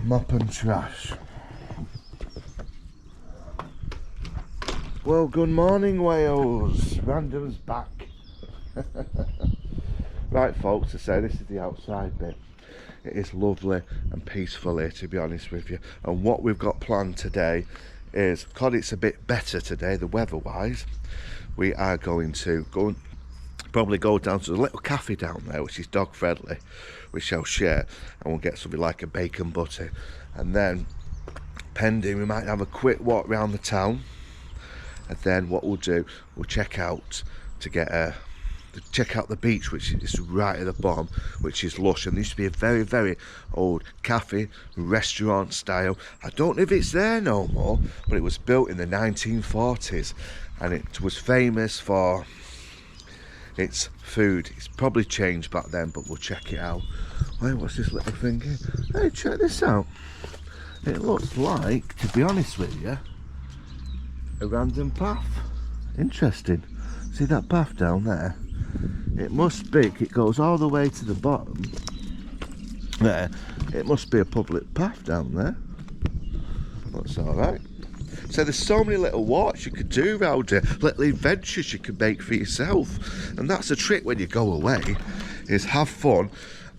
Mop and trash. Well, good morning, Wales. Random's back. Right, folks, I say this is the outside bit. It is lovely and peaceful here, to be honest with you. And what we've got planned today is, because it's a bit better today, the weather-wise, we are going to probably go down to the little cafe down there, which is dog friendly, which I'll share, and we'll get something like a bacon butty. And then, pending, we might have a quick walk around the town. And then what we'll do, we'll check out the beach, which is right at the bottom, which is lush. And there used to be a very, very old cafe, restaurant style. I don't know if it's there no more, but it was built in the 1940s, and it was famous for its food. It's probably changed back then, but we'll check it out. Wait, what's this little thing here? Hey, check this out. It looks like, to be honest with you, a random path. Interesting. See that path down there? It must be, it goes all the way to the bottom there. It must be a public path down there. That's alright. So there's so many little walks you could do around here, little adventures you can make for yourself. And that's the trick when you go away, is have fun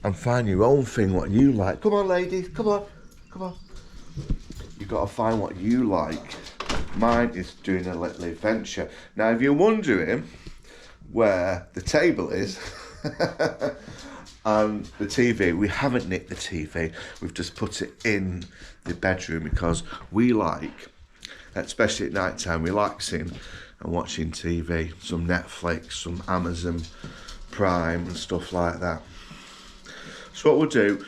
and find your own thing, what you like. Come on, ladies, come on, come on. You've got to find what you like. Mine is doing a little adventure. Now, if you're wondering where the table is and the TV, we haven't nicked the TV. We've just put it in the bedroom because we like, especially at night time, relaxing and watching TV, some Netflix, some Amazon Prime and stuff like that. So what we'll do,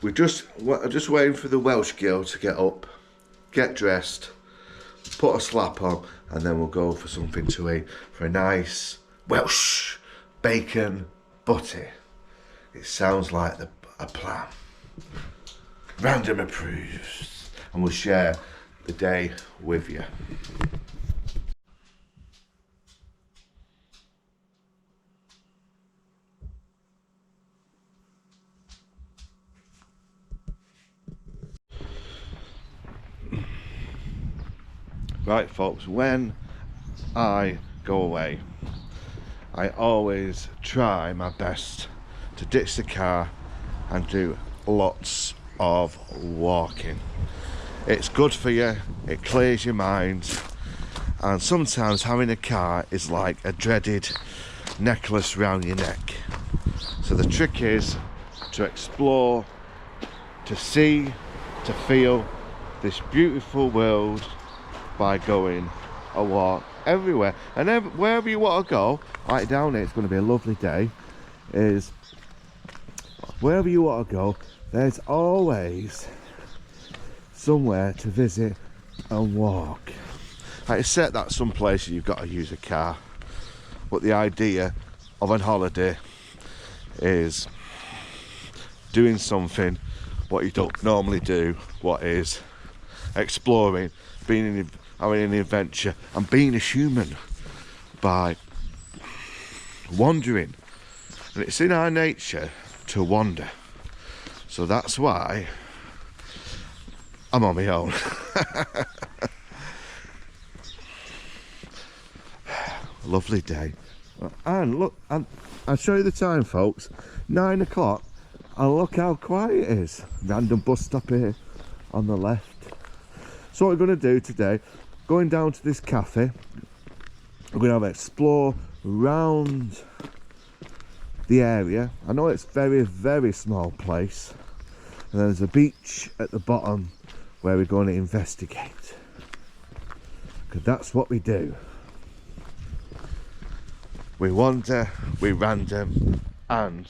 we're just waiting for the Welsh girl to get up, get dressed, put a slap on, and then we'll go for something to eat, for a nice Welsh bacon butty. It sounds like a plan. Random approves, and we'll share the day with you. Right, folks, when I go away, I always try my best to ditch the car and do lots of walking. It's good for you, it clears your mind, and sometimes having a car is like a dreaded necklace round your neck. So the trick is to explore, to see, to feel this beautiful world by going a walk everywhere. And wherever you want to go, like down here, it's going to be a lovely day, is wherever you want to go, there's always somewhere to visit and walk. Like, except that some places you've got to use a car, but the idea of an holiday is doing something what you don't normally do, what is exploring, having an adventure and being a human by wandering. And it's in our nature to wander, so that's why I'm on my own. Lovely day. And look, I'll show you the time, folks. 9 o'clock, and look how quiet it is. Random bus stop here on the left. So what we're going to do today, going down to this cafe, we're going to have an explore around the area. I know it's very, very small place, and there's a beach at the bottom where we're going to investigate, because that's what we do. We wander, we random, and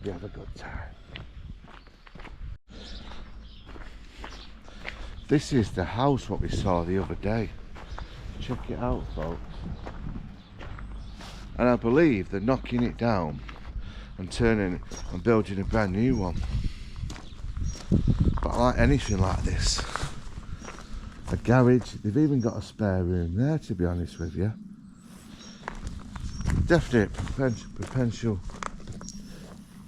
we have a good time. This is the house what we saw the other day. Check it out, folks. And I believe they're knocking it down and turning it and building a brand new one. But I like anything like this. A garage, they've even got a spare room there, to be honest with you. Definitely potential,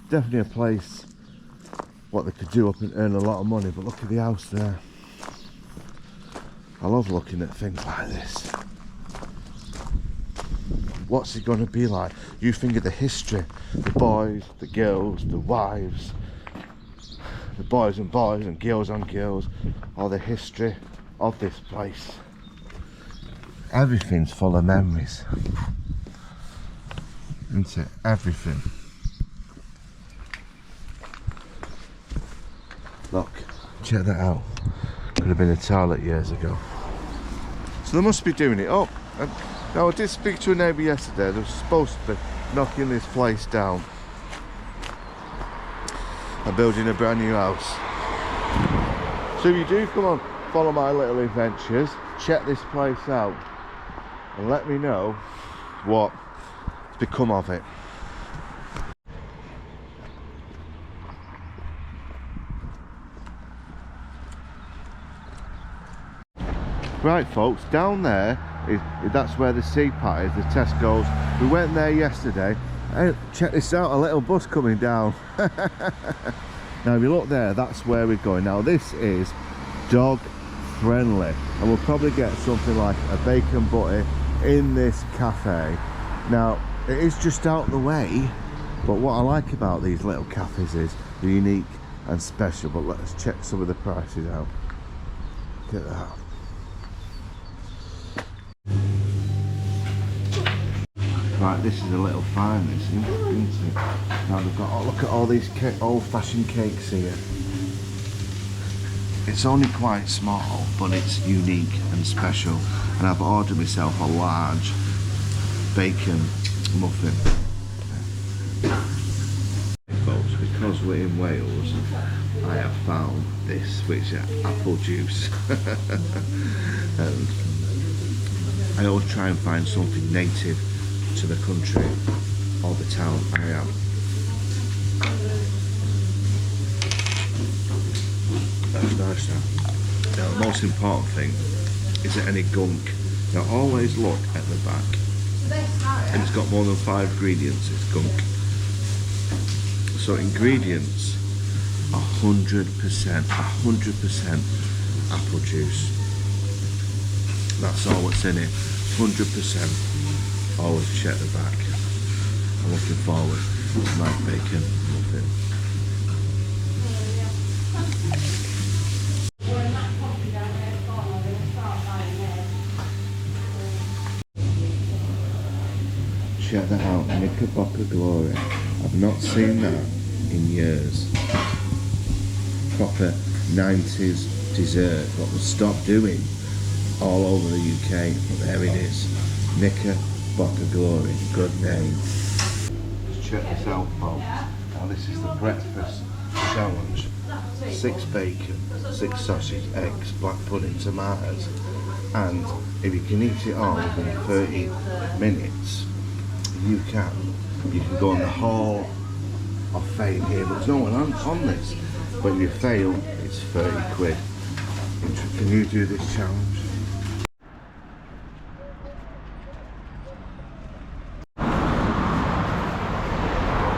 definitely a place what they could do up and earn a lot of money, but look at the house there. I love looking at things like this. What's it going to be like? You think of the history, the boys, the girls, the wives, the boys and girls on girls, or the history of this place. Everything's full of memories, isn't it? Everything. Look, check that out. Could have been a toilet years ago. So they must be doing it up. Now I did speak to a neighbour yesterday. They were supposed to be knocking this place down and building a brand new house. So if you do come on, follow my little adventures, check this place out and let me know what's become of it. Right folks, down there that's where the CPAT is, the Tesco's. We went there yesterday. Hey, check this out, a little bus coming down. Now if you look there, that's where we're going. Now this is dog friendly, and we'll probably get something like a bacon butty in this cafe. Now it is just out the way, but what I like about these little cafes is they're unique and special. But let's check some of the prices out. Look at that. Right, this is a little fine, this isn't it? Now they've got, oh, look at all these old-fashioned cakes here. It's only quite small, but it's unique and special. And I've ordered myself a large bacon muffin. Folks, because we're in Wales, I have found this, which is apple juice. And I always try and find something native to the country or the town I am. That's nice now. Now the most important thing, is there any gunk? Now always look at the back, and it's got more than 5 ingredients, it's gunk. So ingredients, 100% apple juice. That's all what's in it, 100%. Always check the back. I'm looking forward to my bacon muffin. Check that out, Knickerbocker Glory. I've not seen that in years. Proper 90s dessert, what we stopped doing all over the UK, but there it is. Knickerbocker Glory, good name. Let's check this out folks. Now this is the breakfast challenge. 6 bacon, 6 sausage, eggs, black pudding, tomatoes, and if you can eat it all within 30 minutes, you can go on the Hall of Fame here, but there's no one on this. But if you fail, it's 30 quid. Can you do this challenge?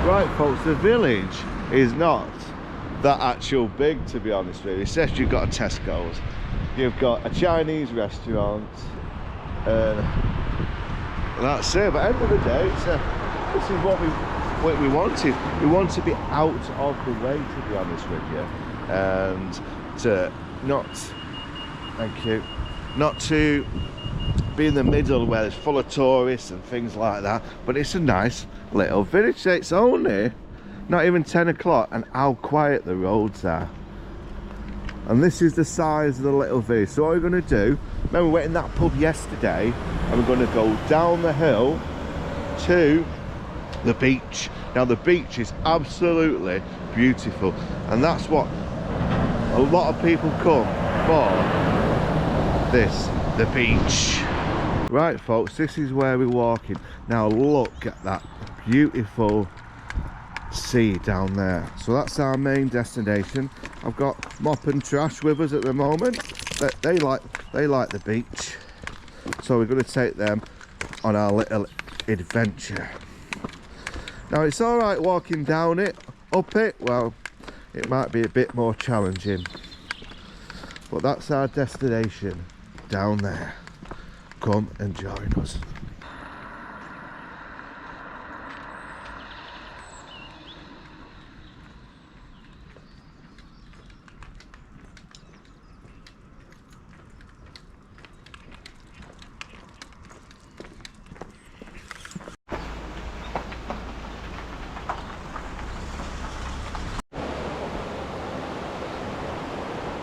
Right folks, the village is not that actual big, to be honest with you. It says you've got a Tesco's, you've got a Chinese restaurant, that's it. But at the end of the day, this is what we wanted. We want to be out of the way, to be honest with you, and to not to be in the middle where it's full of tourists and things like that. But it's a nice little village. It's only not even 10 o'clock, and how quiet the roads are. And this is the size of the little village. So what we're going to do, remember we went in that pub yesterday, and we're going to go down the hill to the beach. Now the beach is absolutely beautiful, and that's what a lot of people come for, the beach. Right folks, this is where we're walking. Now look at that beautiful sea down there. So that's our main destination. I've got Mop and Trash with us at the moment. They like the beach, so we're going to take them on our little adventure. Now it's all right walking down it. Up it, well, it might be a bit more challenging, but that's our destination. down there. Come and join us.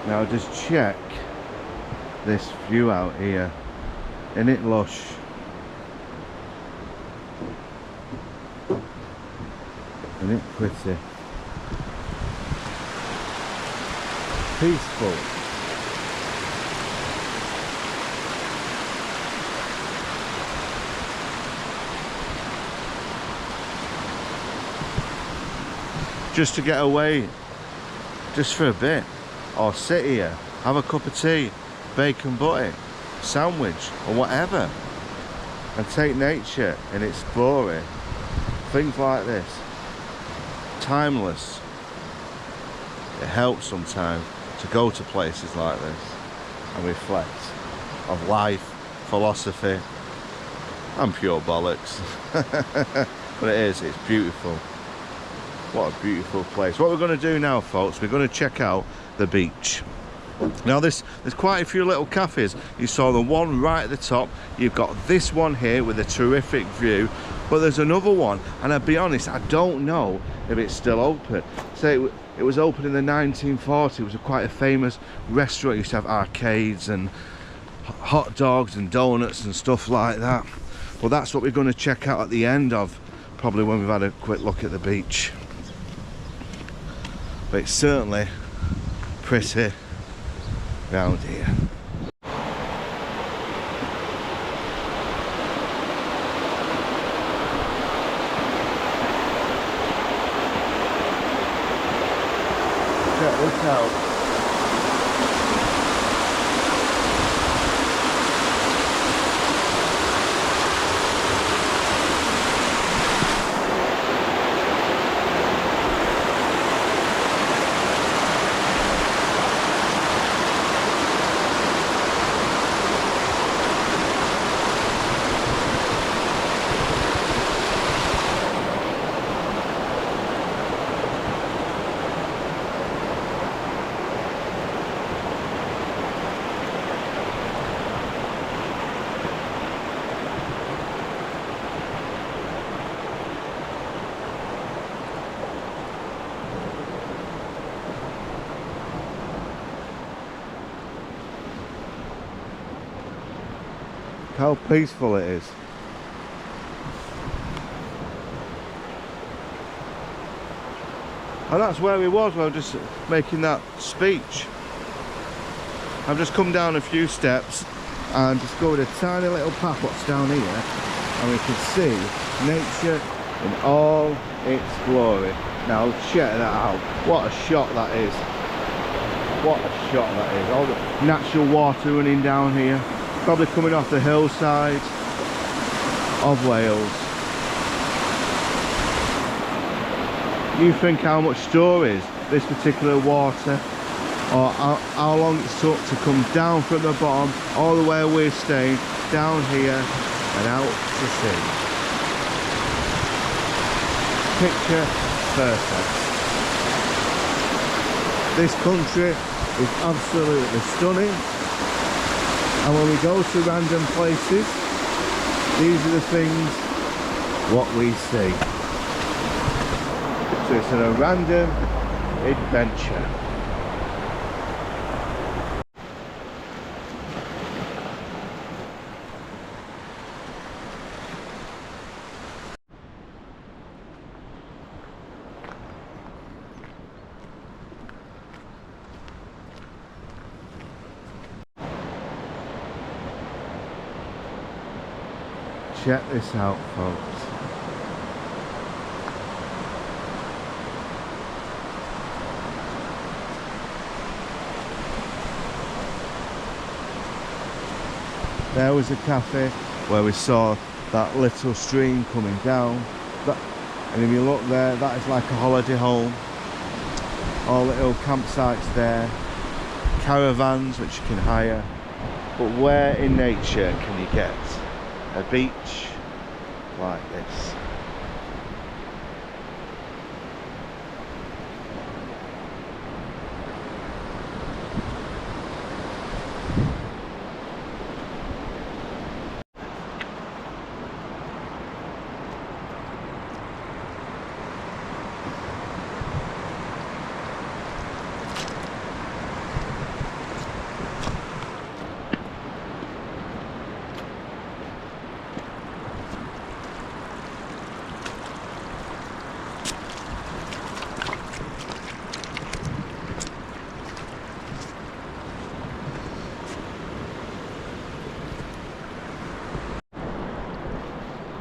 Now just check this view out here. Isn't it lush? Isn't it pretty? Peaceful. Just to get away, just for a bit. Or sit here, have a cup of tea, bacon butty, sandwich or whatever, and take nature in its glory. Things like this, timeless. It helps sometimes to go to places like this and reflect of life, philosophy and pure bollocks. But it's beautiful. What a beautiful place. What we're going to do now, folks, we're going to check out the beach. Now there's quite a few little cafes. You saw the one right at the top. You've got this one here with a terrific view, but there's another one, and I'll be honest, I don't know if it's still open. So it was open in the 1940s. It was quite a famous restaurant. It used to have arcades and hot dogs and donuts and stuff like that. Well, that's what we're going to check out at the end of, probably when we've had a quick look at the beach. But it's certainly pretty round here. Check this out. How peaceful it is. And that's where we was while just making that speech. I've just come down a few steps and discovered a tiny little path what's down here, and we can see nature in all its glory. Now check that out. What a shot that is. What a shot that is. All the natural water running down here. Probably coming off the hillside of Wales. You think how much stories this particular water, or how long it took to come down from the bottom all the way we're staying down here and out to sea. Picture perfect. This country is absolutely stunning. And when we go to random places, these are the things what we see. So it's a random adventure. Check this out, folks. There was a cafe where we saw that little stream coming down. And if you look there, that is like a holiday home. All little campsites there. Caravans which you can hire. But where in nature can you get a beach like this?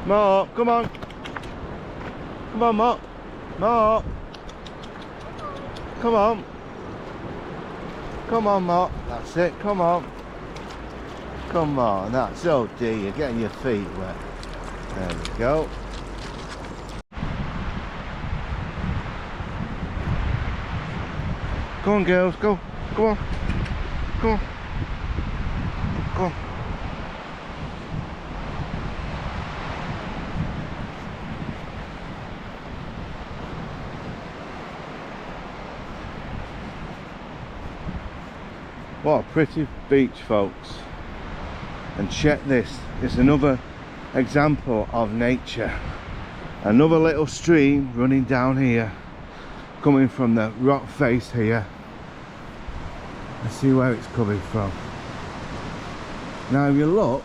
Mark, come on. Come on, Mark. Mark. Come on. Come on, Mark. That's it, come on. Come on, that's, oh dear, you're getting your feet wet. There we go. Go on, girls, go. Go on. Go on. Go on. What a pretty beach, folks. And check this, it's another example of nature. Another little stream running down here, coming from the rock face here. Let's see where it's coming from. Now if you look,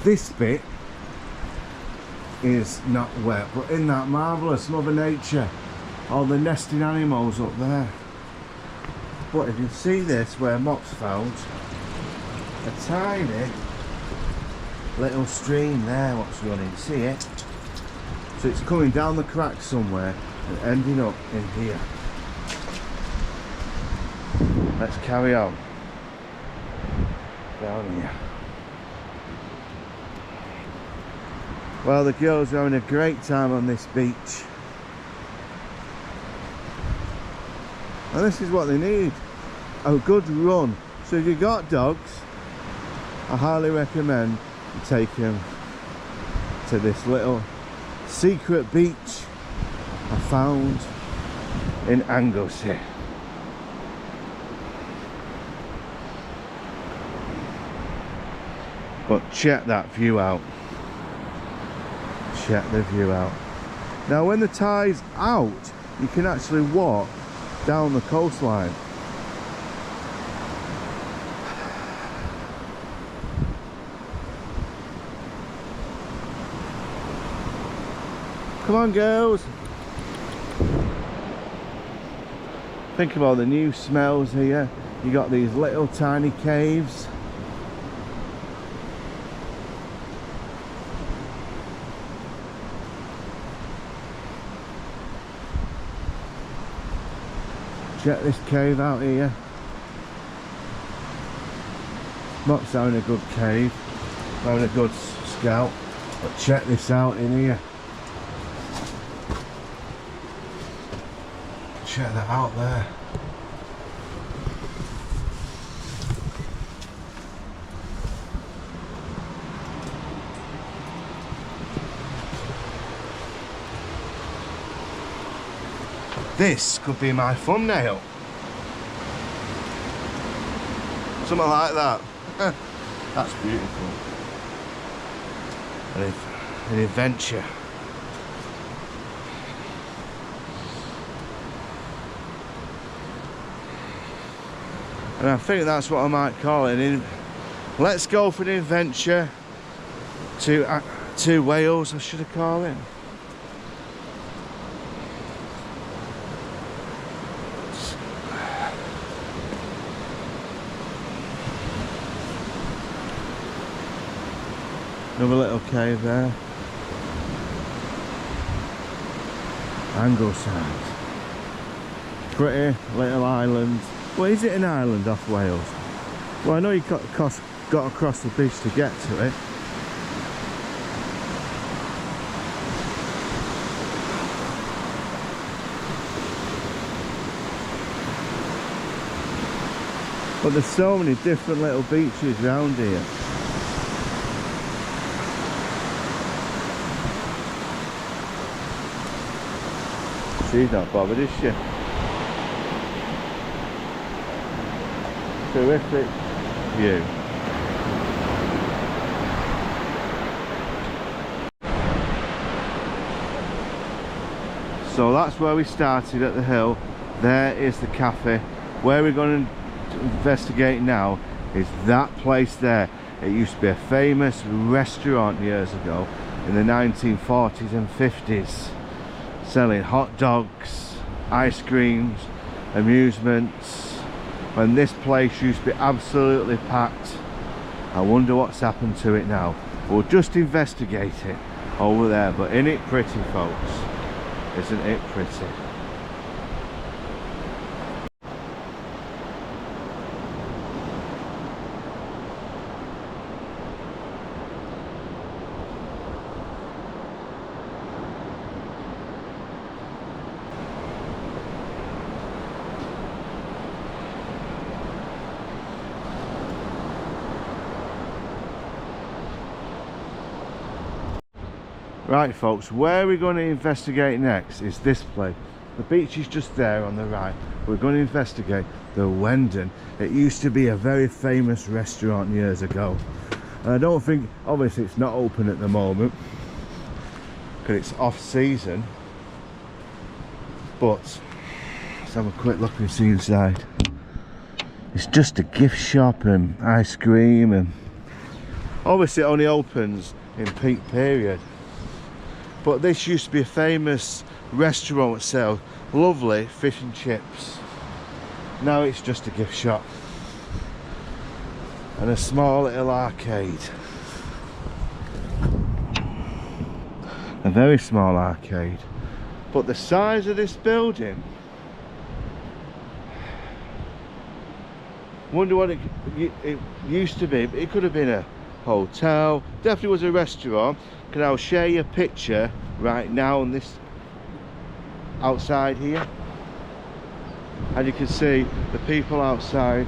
this bit is not wet, but in that marvellous mother nature, all the nesting animals up there. But if you see this, where Mock's found a tiny little stream there, what's running, see it? So it's coming down the crack somewhere and ending up in here. Let's carry on down here. Well, the girls are having a great time on this beach. And this is what they need, a good run. So if you've got dogs, I highly recommend you take them to this little secret beach I found in Anglesey. But check that view out. Check the view out. Now when the tide's out, you can actually walk down the coastline. Come on, girls. Think about the new smells here. You got these little tiny caves. Check this cave out here. Not having a good cave, having a good scout, but check this out in here. Check that out there. This could be my thumbnail. Something like that. That's beautiful. An adventure. And I think that's what I might call it. Let's go for an adventure to Wales, I should have called it. Another little cave there. Angleside. Pretty little island. Well, is it an island off Wales? Well, I know you got across the beach to get to it. But there's so many different little beaches around here. She's not bothered, is she? Terrific view. So that's where we started at the hill. There is the cafe. Where we're going to investigate now is that place there. It used to be a famous restaurant years ago in the 1940s and 50s, selling hot dogs, ice creams, amusements, when this place used to be absolutely packed. I wonder what's happened to it now. We'll just investigate it over there. But isn't it pretty, folks? Isn't it pretty? Right folks, where we're going to investigate next is this place. The beach is just there on the right. We're going to investigate the Wendon. It used to be a very famous restaurant years ago. And I don't think, obviously it's not open at the moment because it's off season. But let's have a quick look and see inside. It's just a gift shop and ice cream, and obviously it only opens in peak period. But this used to be a famous restaurant that sells lovely fish and chips. Now it's just a gift shop and a small little arcade. A very small arcade. But the size of this building, wonder what it used to be. It could have been a hotel, definitely was a restaurant. Can I share your picture right now on this outside here, and you can see the people outside,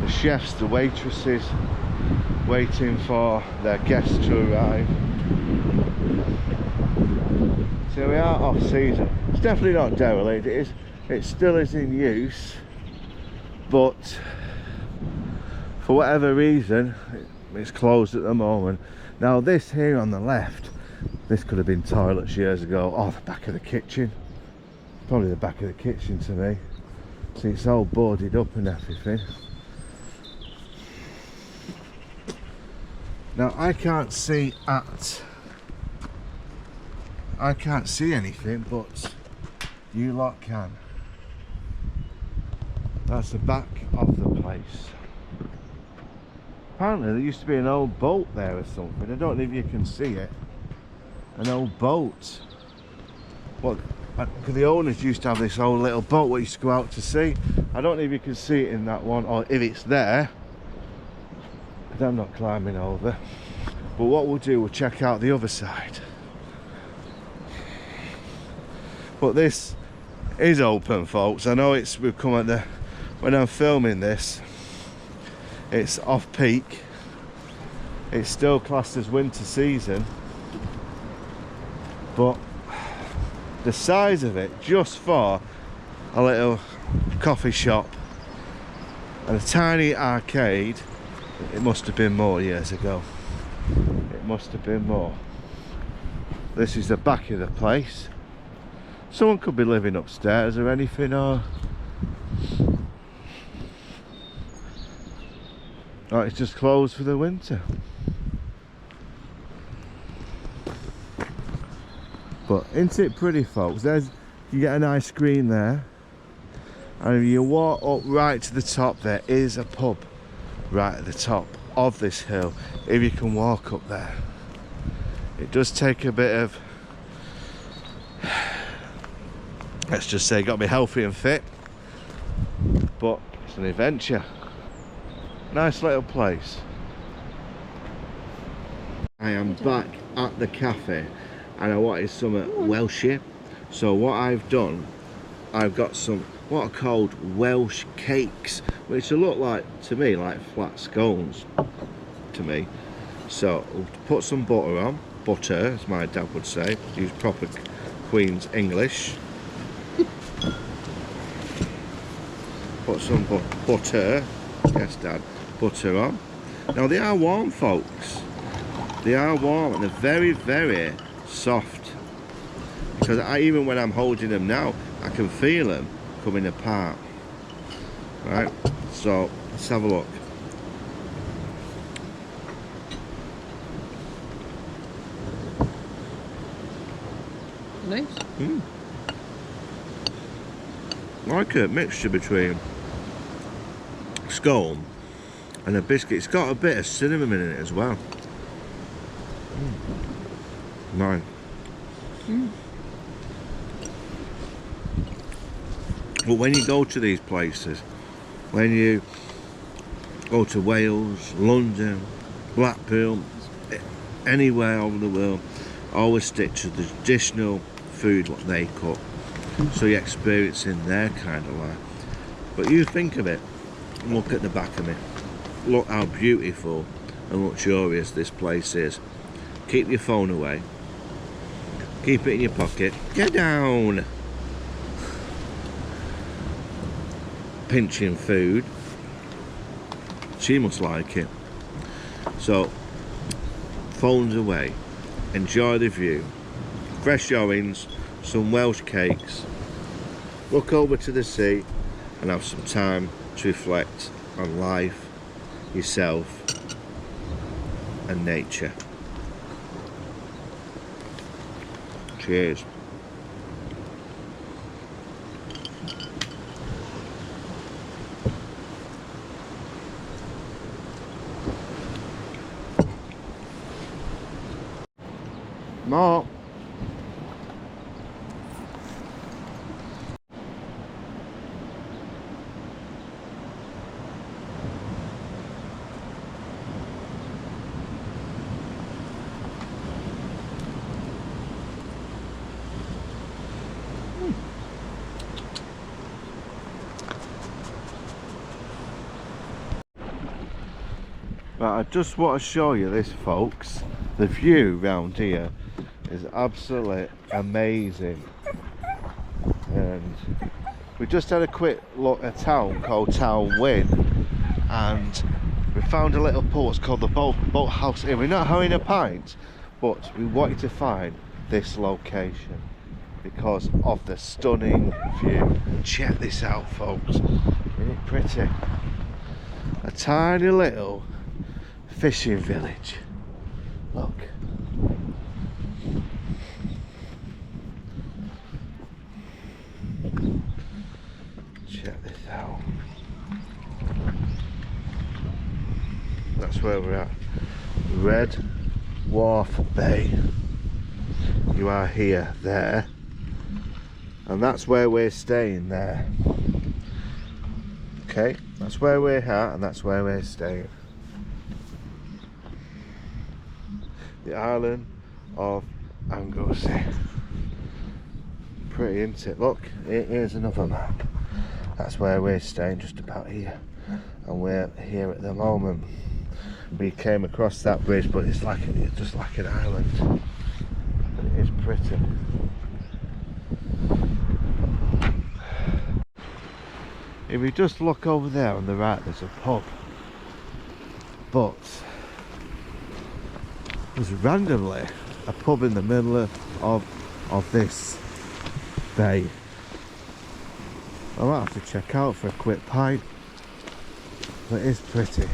the chefs, the waitresses waiting for their guests to arrive. So we are off season. It's definitely not derelict. It still is in use, but for whatever reason it's closed at the moment. Now this here on the left, this could have been toilets years ago. Oh, the back of the kitchen. Probably the back of the kitchen to me. See, it's all boarded up and everything. Now I can't see anything, but you lot can. That's the back of the place. Apparently there used to be an old boat there or something. I don't know if you can see it. An old boat. Well, because the owners used to have this old little boat we used to go out to sea. I don't know if you can see it in that one, or if it's there, because I'm not climbing over. But what we'll do, we'll check out the other side. But this is open, folks. I know we've come at the, when I'm filming this, it's off peak. It's still classed as winter season, but the size of it, just for a little coffee shop and a tiny arcade, it must have been more years ago. It must have been more. This is the back of the place. Someone could be living upstairs or anything, or it's just closed for the winter. But isn't it pretty, folks? You get an ice cream there, and if you walk up right to the top, there is a pub right at the top of this hill, if you can walk up there. It does take a bit of, let's just say, got to be healthy and fit, but it's an adventure. Nice little place. I am back at the cafe and I wanted some Welsh. So what I've done, I've got some what are called Welsh cakes, which look like, to me, like flat scones to me. So we'll put some butter on, butter as my dad would say, use proper Queen's English. Put some butter, yes Dad, butter on. Now they are warm, folks, they are warm and they're very, very soft, because even when I'm holding them now I can feel them coming apart. Right, so let's have a look. Nice. Like a mixture between scone and a biscuit. It's got a bit of cinnamon in it as well. Mine. But when you go to these places, when you go to Wales, London, Blackpool, anywhere over the world, always stick to the traditional food what they cook, so you're experiencing their kind of life. But you think of it, look at the back of me, look how beautiful and luxurious this place is. Keep your phone away, keep it in your pocket, get down. Pinching food, she must like it. So phones away, enjoy the view, fresh orange, some Welsh cakes, look over to the sea and have some time to reflect on life, yourself and nature. Cheers. More. Right, I just want to show you this, folks. The view round here is absolutely amazing, and we just had a quick look at a town called Town Wyn, and we found a little pub. It's called the boat house here. We're not having a pint, but we wanted to find this location because of the stunning view. Check this out, folks. Isn't it pretty? A tiny little fishing village. Look. Check this out. That's where we're at. Red Wharf Bay. You are here, there. And that's where we're staying there. Okay, that's where we're at and that's where we're staying. The island of Anglesey. Pretty, isn't it? Look, here's another map. That's where we're staying, just about here. And we're here at the moment. We came across that bridge, but it's just like an island. And it is pretty. If you just look over there on the right, there's a pub. But there's randomly a pub in the middle of this bay. I might have to check out for a quick pint, but it is pretty.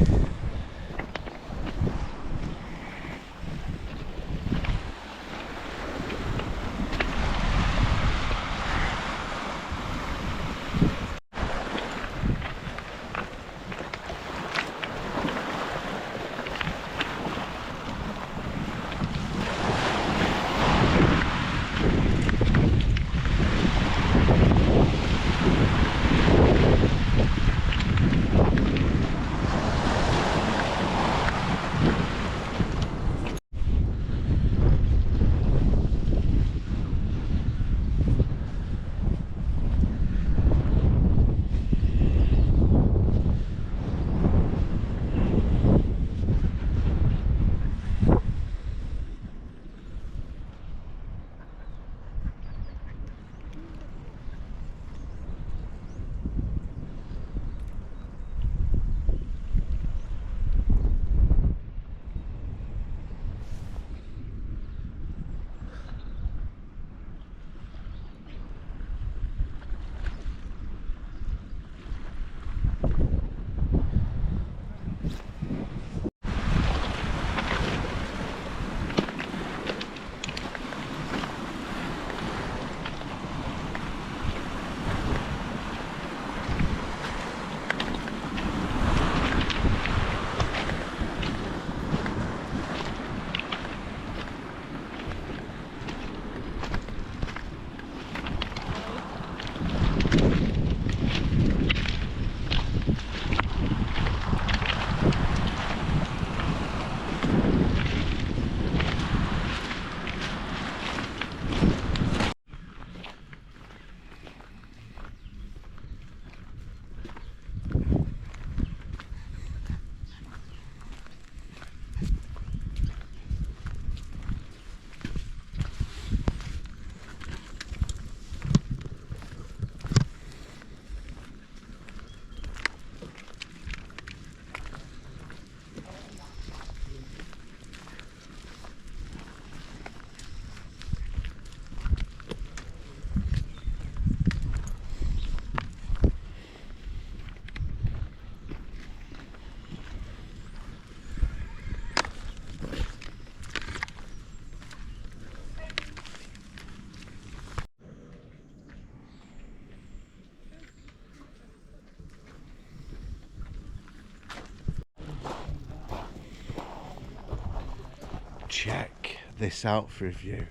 check this out for review.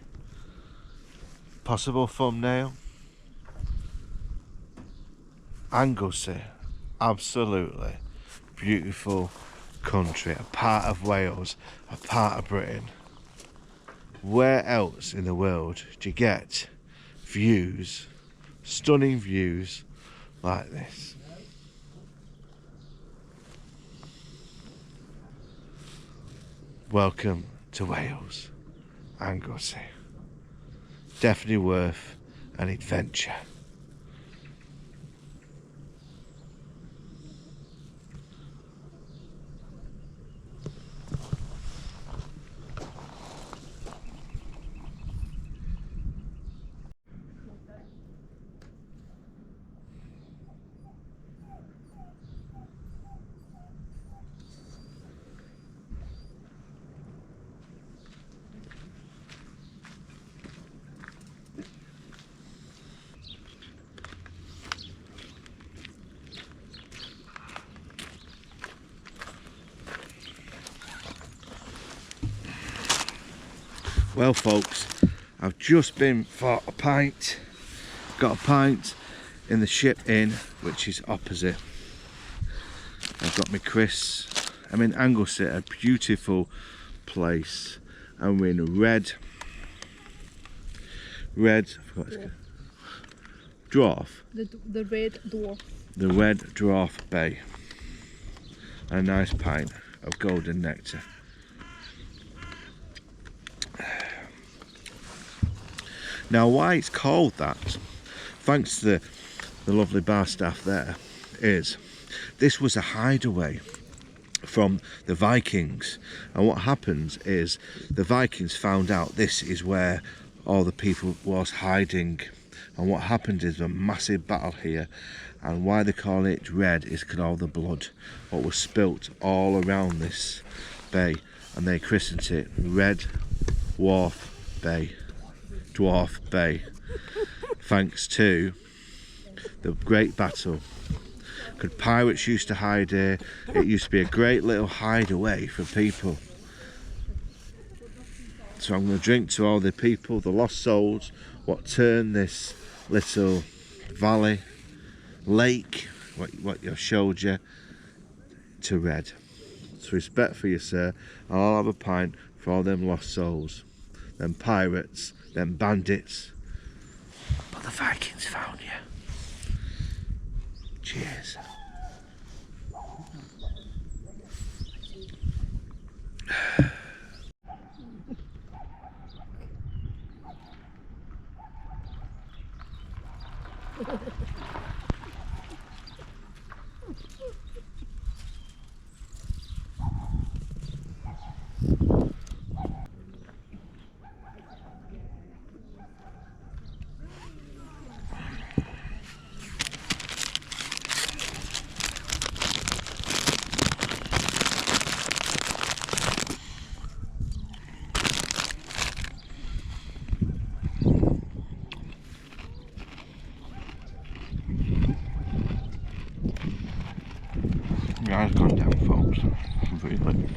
Possible thumbnail. Anglesey, absolutely beautiful country, a part of Wales, a part of Britain. Where else in the world do you get views, stunning views like this? Welcome to Wales, Anglesey. Definitely worth an adventure. Well folks, I've just been for a pint. Got a pint in the Ship Inn, which is opposite. I've got my Chris. I'm in Anglesey, a beautiful place. And we're in a red dwarf. The red dwarf. The red dwarf bay. And a nice pint of golden nectar. Now why it's called that, thanks to the lovely bar staff there, is this was a hideaway from the Vikings, and what happens is the Vikings found out this is where all the people was hiding, and what happened is a massive battle here, and why they call it red is because all the blood what was spilt all around this bay, and they christened it Red Wharf Bay. Dwarf Bay, thanks to the great battle. Because pirates used to hide here. It used to be a great little hideaway for people. So I'm going to drink to all the people, the lost souls, what turned this little valley, lake, what I showed you, to red. So respect for you, sir. I'll have a pint for all them lost souls, them pirates, them bandits, but the Vikings found you. Cheers. My eyes gone down, folks. Completely.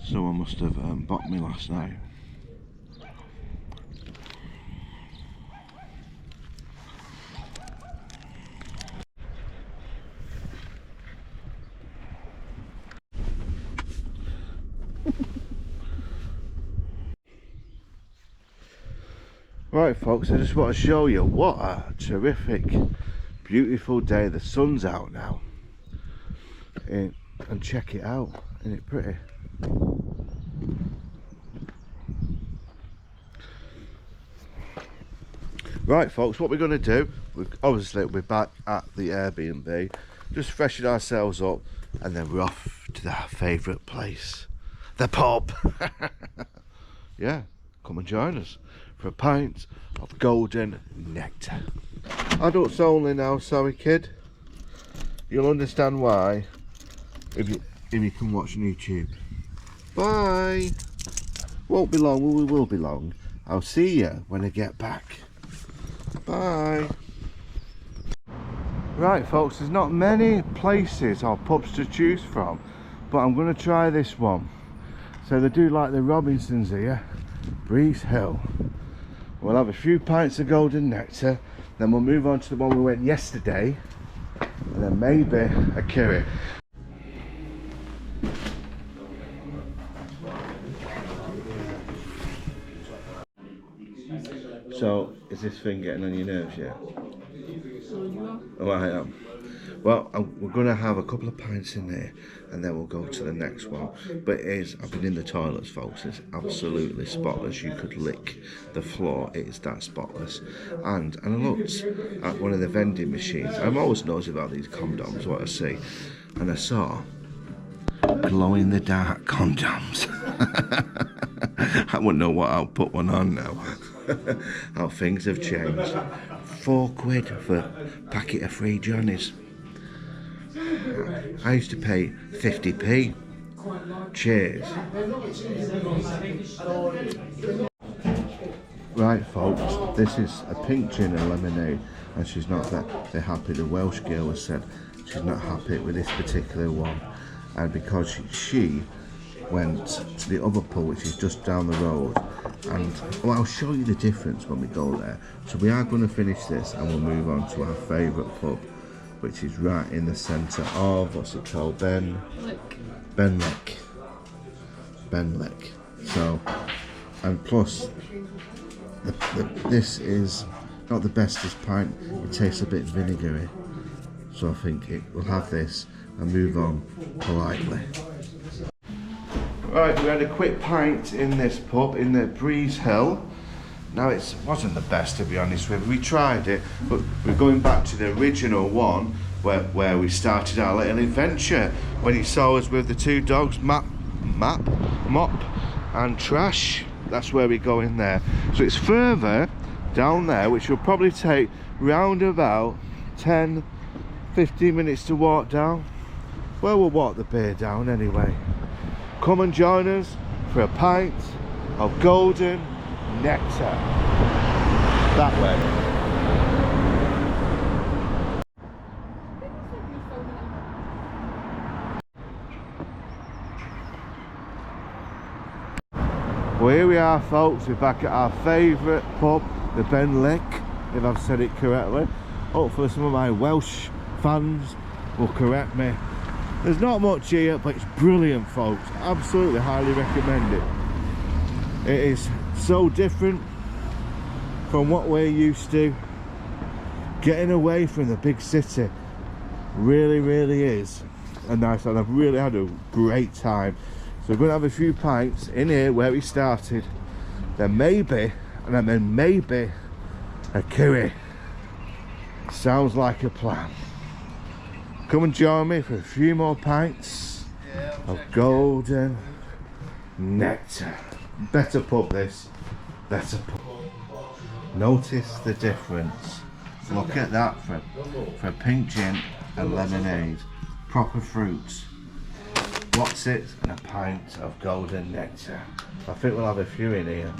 Someone must have bought me last night. Right folks, I just want to show you what a terrific, beautiful day. The sun's out now. And check it out, isn't it pretty? Right folks, what we're going to do, obviously we're back at the Airbnb, just freshen ourselves up, and then we're off to our favourite place, the pub. Yeah, come and join us for a pint of golden nectar. Adults only now, sorry kid. You'll understand why if you can watch on YouTube. Bye. Won't be long, we will be long. I'll see you when I get back. Bye. Right folks, there's not many places or pubs to choose from, but I'm going to try this one. So they do like the Robinsons here, Breeze Hill. We'll have a few pints of golden nectar, then we'll move on to the one we went yesterday, and then maybe a curry. So, is this thing getting on your nerves yet? Oh, I am. Well, we're going to have a couple of pints in there, and then we'll go to the next one. But it is, I've been in the toilets, folks. It's absolutely spotless. You could lick the floor. It is that spotless. And I looked at one of the vending machines. I'm always nosy about these condoms, what I see. And I saw glow-in-the-dark condoms. I wouldn't know what I'll put one on now. How things have changed. £4 for a packet of free Johnnies. I used to pay 50p. Cheers. Right folks, this is a pink gin and lemonade, and she's not that happy. The Welsh girl has said she's not happy with this particular one, and because she went to the other pub, which is just down the road, and well, I'll show you the difference when we go there. So we are going to finish this and we'll move on to our favourite pub, which is right in the centre of, what's it called, Benllech. So, and plus this is not the bestest pint. It tastes a bit vinegary, so I think we'll have this and move on politely. Right, we had a quick pint in this pub in the Breeze Hill. Now it wasn't the best, to be honest with you. We tried it, but we're going back to the original one where we started our little adventure when he saw us with the two dogs, Mop and Trash. That's where we go in there. So it's further down there, which will probably take round about 10-15 minutes to walk down. Well, we'll walk the beer down anyway. Come and join us for a pint of golden nectar. That way. Well, here we are folks, we're back at our favourite pub, the Benllech, if I've said it correctly. Hopefully some of my Welsh fans will correct me. There's not much here, but it's brilliant folks. Absolutely highly recommend it. It is so different from what we're used to. Getting away from the big city really is a nice one. I've really had a great time. So we're going to have a few pints in here where we started. Then maybe a curry. Sounds like a plan. Come and join me for a few more pints of golden nectar. Better pub this, better pub. Notice the difference. Look at that for a pink gin and lemonade. Proper fruits. What's it? And a pint of golden nectar. I think we'll have a few in here.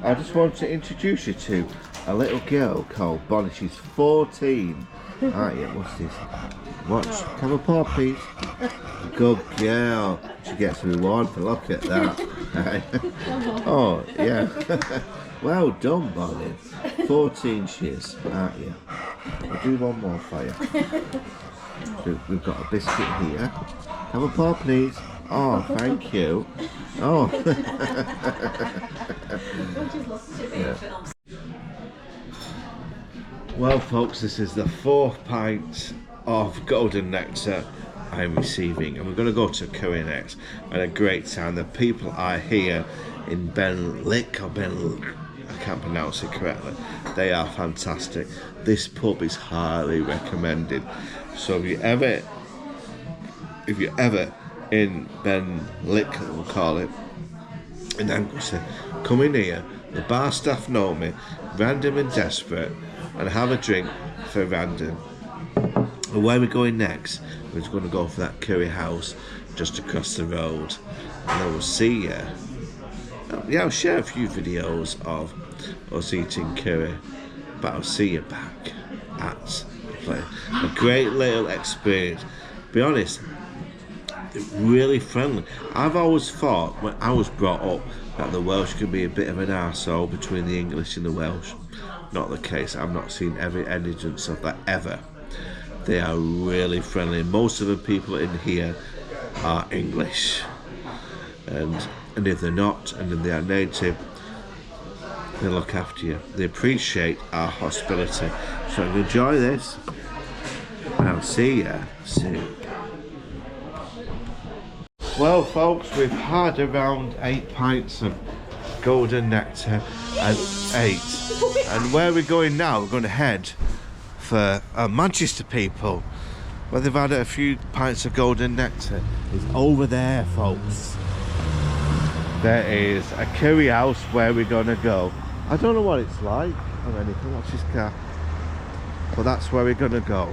I just want to introduce you to a little girl called Bonnie. She's 14. Aren't you? What's this? Watch. Have a paw, please. Good girl. She gets a reward for look at that. Oh, yeah. Well done, Bonnie. 14 she is, aren't you? I'll do one more for you. So we've got a biscuit here. Have a paw, please. Oh, thank you. Oh. Yeah. Well folks, this is the 4th pint of golden nectar I'm receiving, and we're going to go to curry next. And a great time. The people are here in Benllech, or Benllech, I can't pronounce it correctly. They are fantastic. This pub is highly recommended. So if you're ever in Benllech, we'll call it, in Anglesey, come in here. The bar staff know me, random and desperate, and have a drink for random. And where we're going next, we're just going to go for that curry house just across the road, and then we'll see you. Yeah, I'll share a few videos of us eating curry, but I'll see you back at place. A great little experience. Be honest, they're really friendly. I've always thought, when I was brought up, that the Welsh could be a bit of an arsehole between the English and the Welsh. Not the case. I've not seen every evidence of that ever. They are really friendly. Most of the people in here are English, and if they're not, and if they are native, they look after you. They appreciate our hospitality. So enjoy this, and I'll see you soon. Well, folks, we've had around 8 pints of golden nectar and 8. And where we're going now, we're going to head for Manchester people, where they've had a few pints of golden nectar. Is over there, folks. There is a curry house where we're going to go. I don't know what it's like or anything. Watch this car. But that's where we're going to go.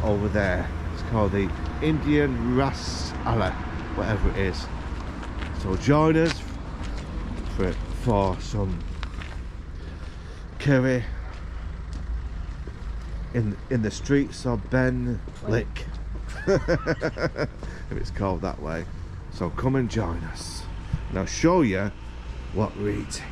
Over there. It's called the Indian Ras Allah, whatever it is. So join us for some curry in the streets of Benllech. If it's called that way. So come and join us, and I'll show you what we're eating.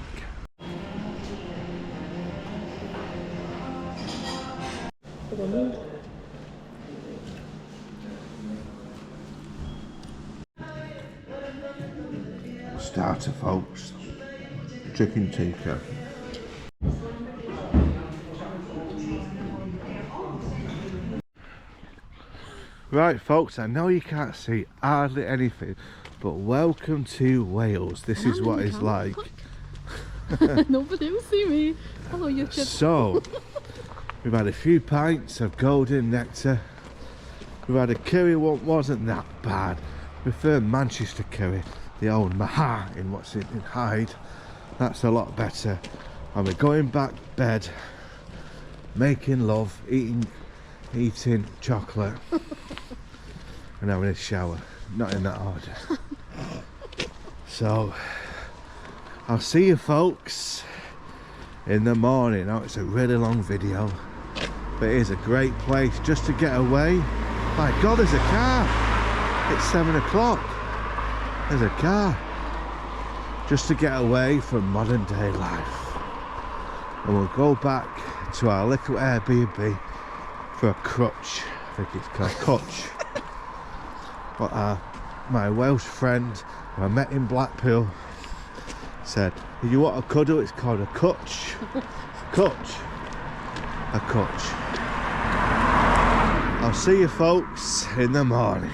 Starter, folks. Chicken tikka. Right, folks, I know you can't see hardly anything, but welcome to Wales. This is what it's like. Nobody will see me. Hello, YouTube. So, we've had a few pints of golden nectar. We've had a curry, one wasn't that bad. Prefer Manchester curry, the old Maha in Hyde. That's a lot better. And we're going back to bed, making love, eating chocolate, and having a shower. Not in that order. So, I'll see you folks in the morning. Now, it's a really long video, but it is a great place just to get away. My God, there's a car. It's 7 o'clock. There's a car. Just to get away from modern day life. And we'll go back to our little Airbnb for a crutch. I think it's called Cutch. But my Welsh friend who I met in Blackpool said, if you want a cuddle, it's called a cutch. Cutch. A cutch. I'll see you folks in the morning.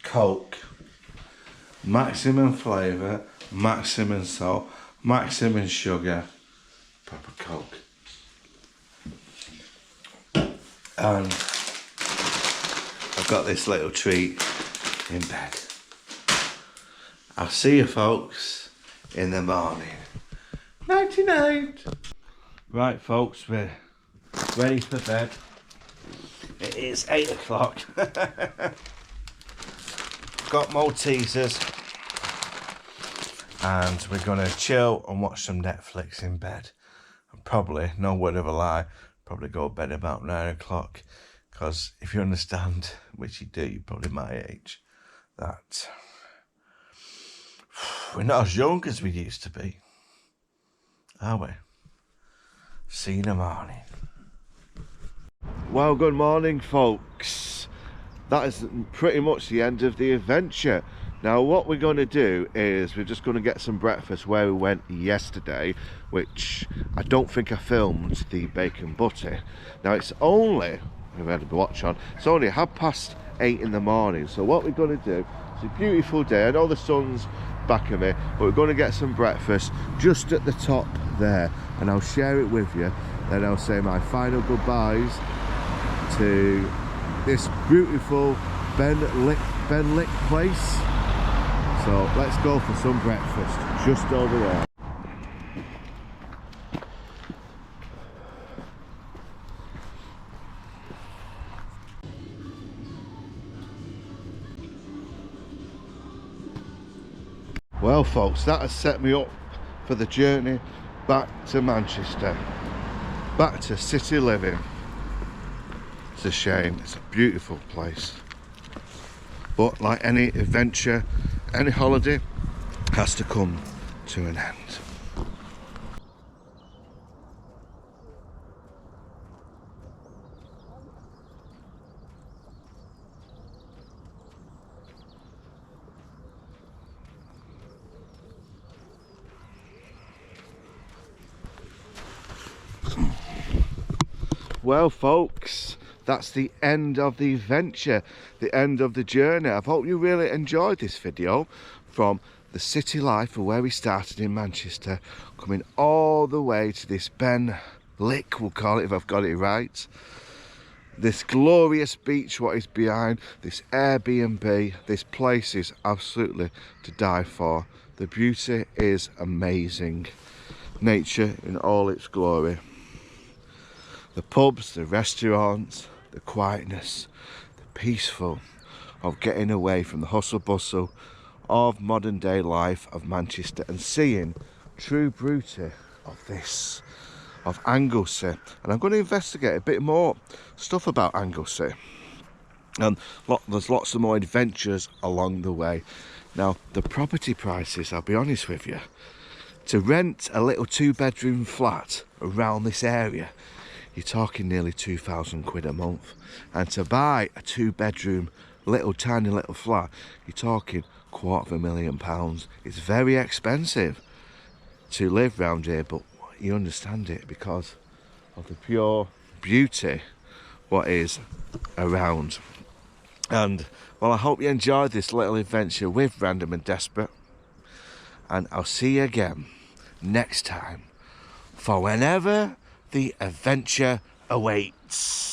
Coke. Maximum flavour, maximum salt, maximum sugar. Proper Coke. And I've got this little treat in bed. I'll see you folks in the morning. Nighty night. Right folks, we're ready for bed. It is 8 o'clock. Got Maltesers, and we're gonna chill and watch some Netflix in bed. And probably, no word of a lie, probably go to bed about 9 o'clock. Because if you understand, which you do, you're probably my age, that we're not as young as we used to be, are we? See you in the morning. Well, good morning folks. That is pretty much the end of the adventure. Now what we're going to do is we're just going to get some breakfast where we went yesterday, which I don't think I filmed the bacon butty. Now it's only, we've had a watch on, it's only 8:30 in the morning. So what we're going to do, it's a beautiful day, I know the sun's back of me, but we're going to get some breakfast just at the top there, and I'll share it with you. Then I'll say my final goodbyes to this beautiful Benllech place. So let's go for some breakfast just over there. Well folks, that has set me up for the journey back to Manchester, back to city living. It's a shame, it's a beautiful place, but like any adventure, any holiday has to come to an end. Well folks, that's the end of the adventure, the end of the journey. I hope you really enjoyed this video from the city life of where we started in Manchester, coming all the way to this Benllech, we'll call it if I've got it right. This glorious beach, what is behind, this Airbnb, this place is absolutely to die for. The beauty is amazing. Nature in all its glory. The pubs, the restaurants, the quietness, the peaceful of getting away from the hustle bustle of modern day life of Manchester and seeing true beauty of this, of Anglesey. And I'm going to investigate a bit more stuff about Anglesey. And there's lots of more adventures along the way. Now, the property prices, I'll be honest with you, to rent a little 2-bedroom flat around this area, you're talking nearly 2,000 quid a month. And to buy a 2-bedroom tiny little flat, you're talking £250,000. It's very expensive to live round here, but you understand it because of the pure beauty what is around. And well, I hope you enjoyed this little adventure with Random and Desperate, and I'll see you again next time for whenever the adventure awaits.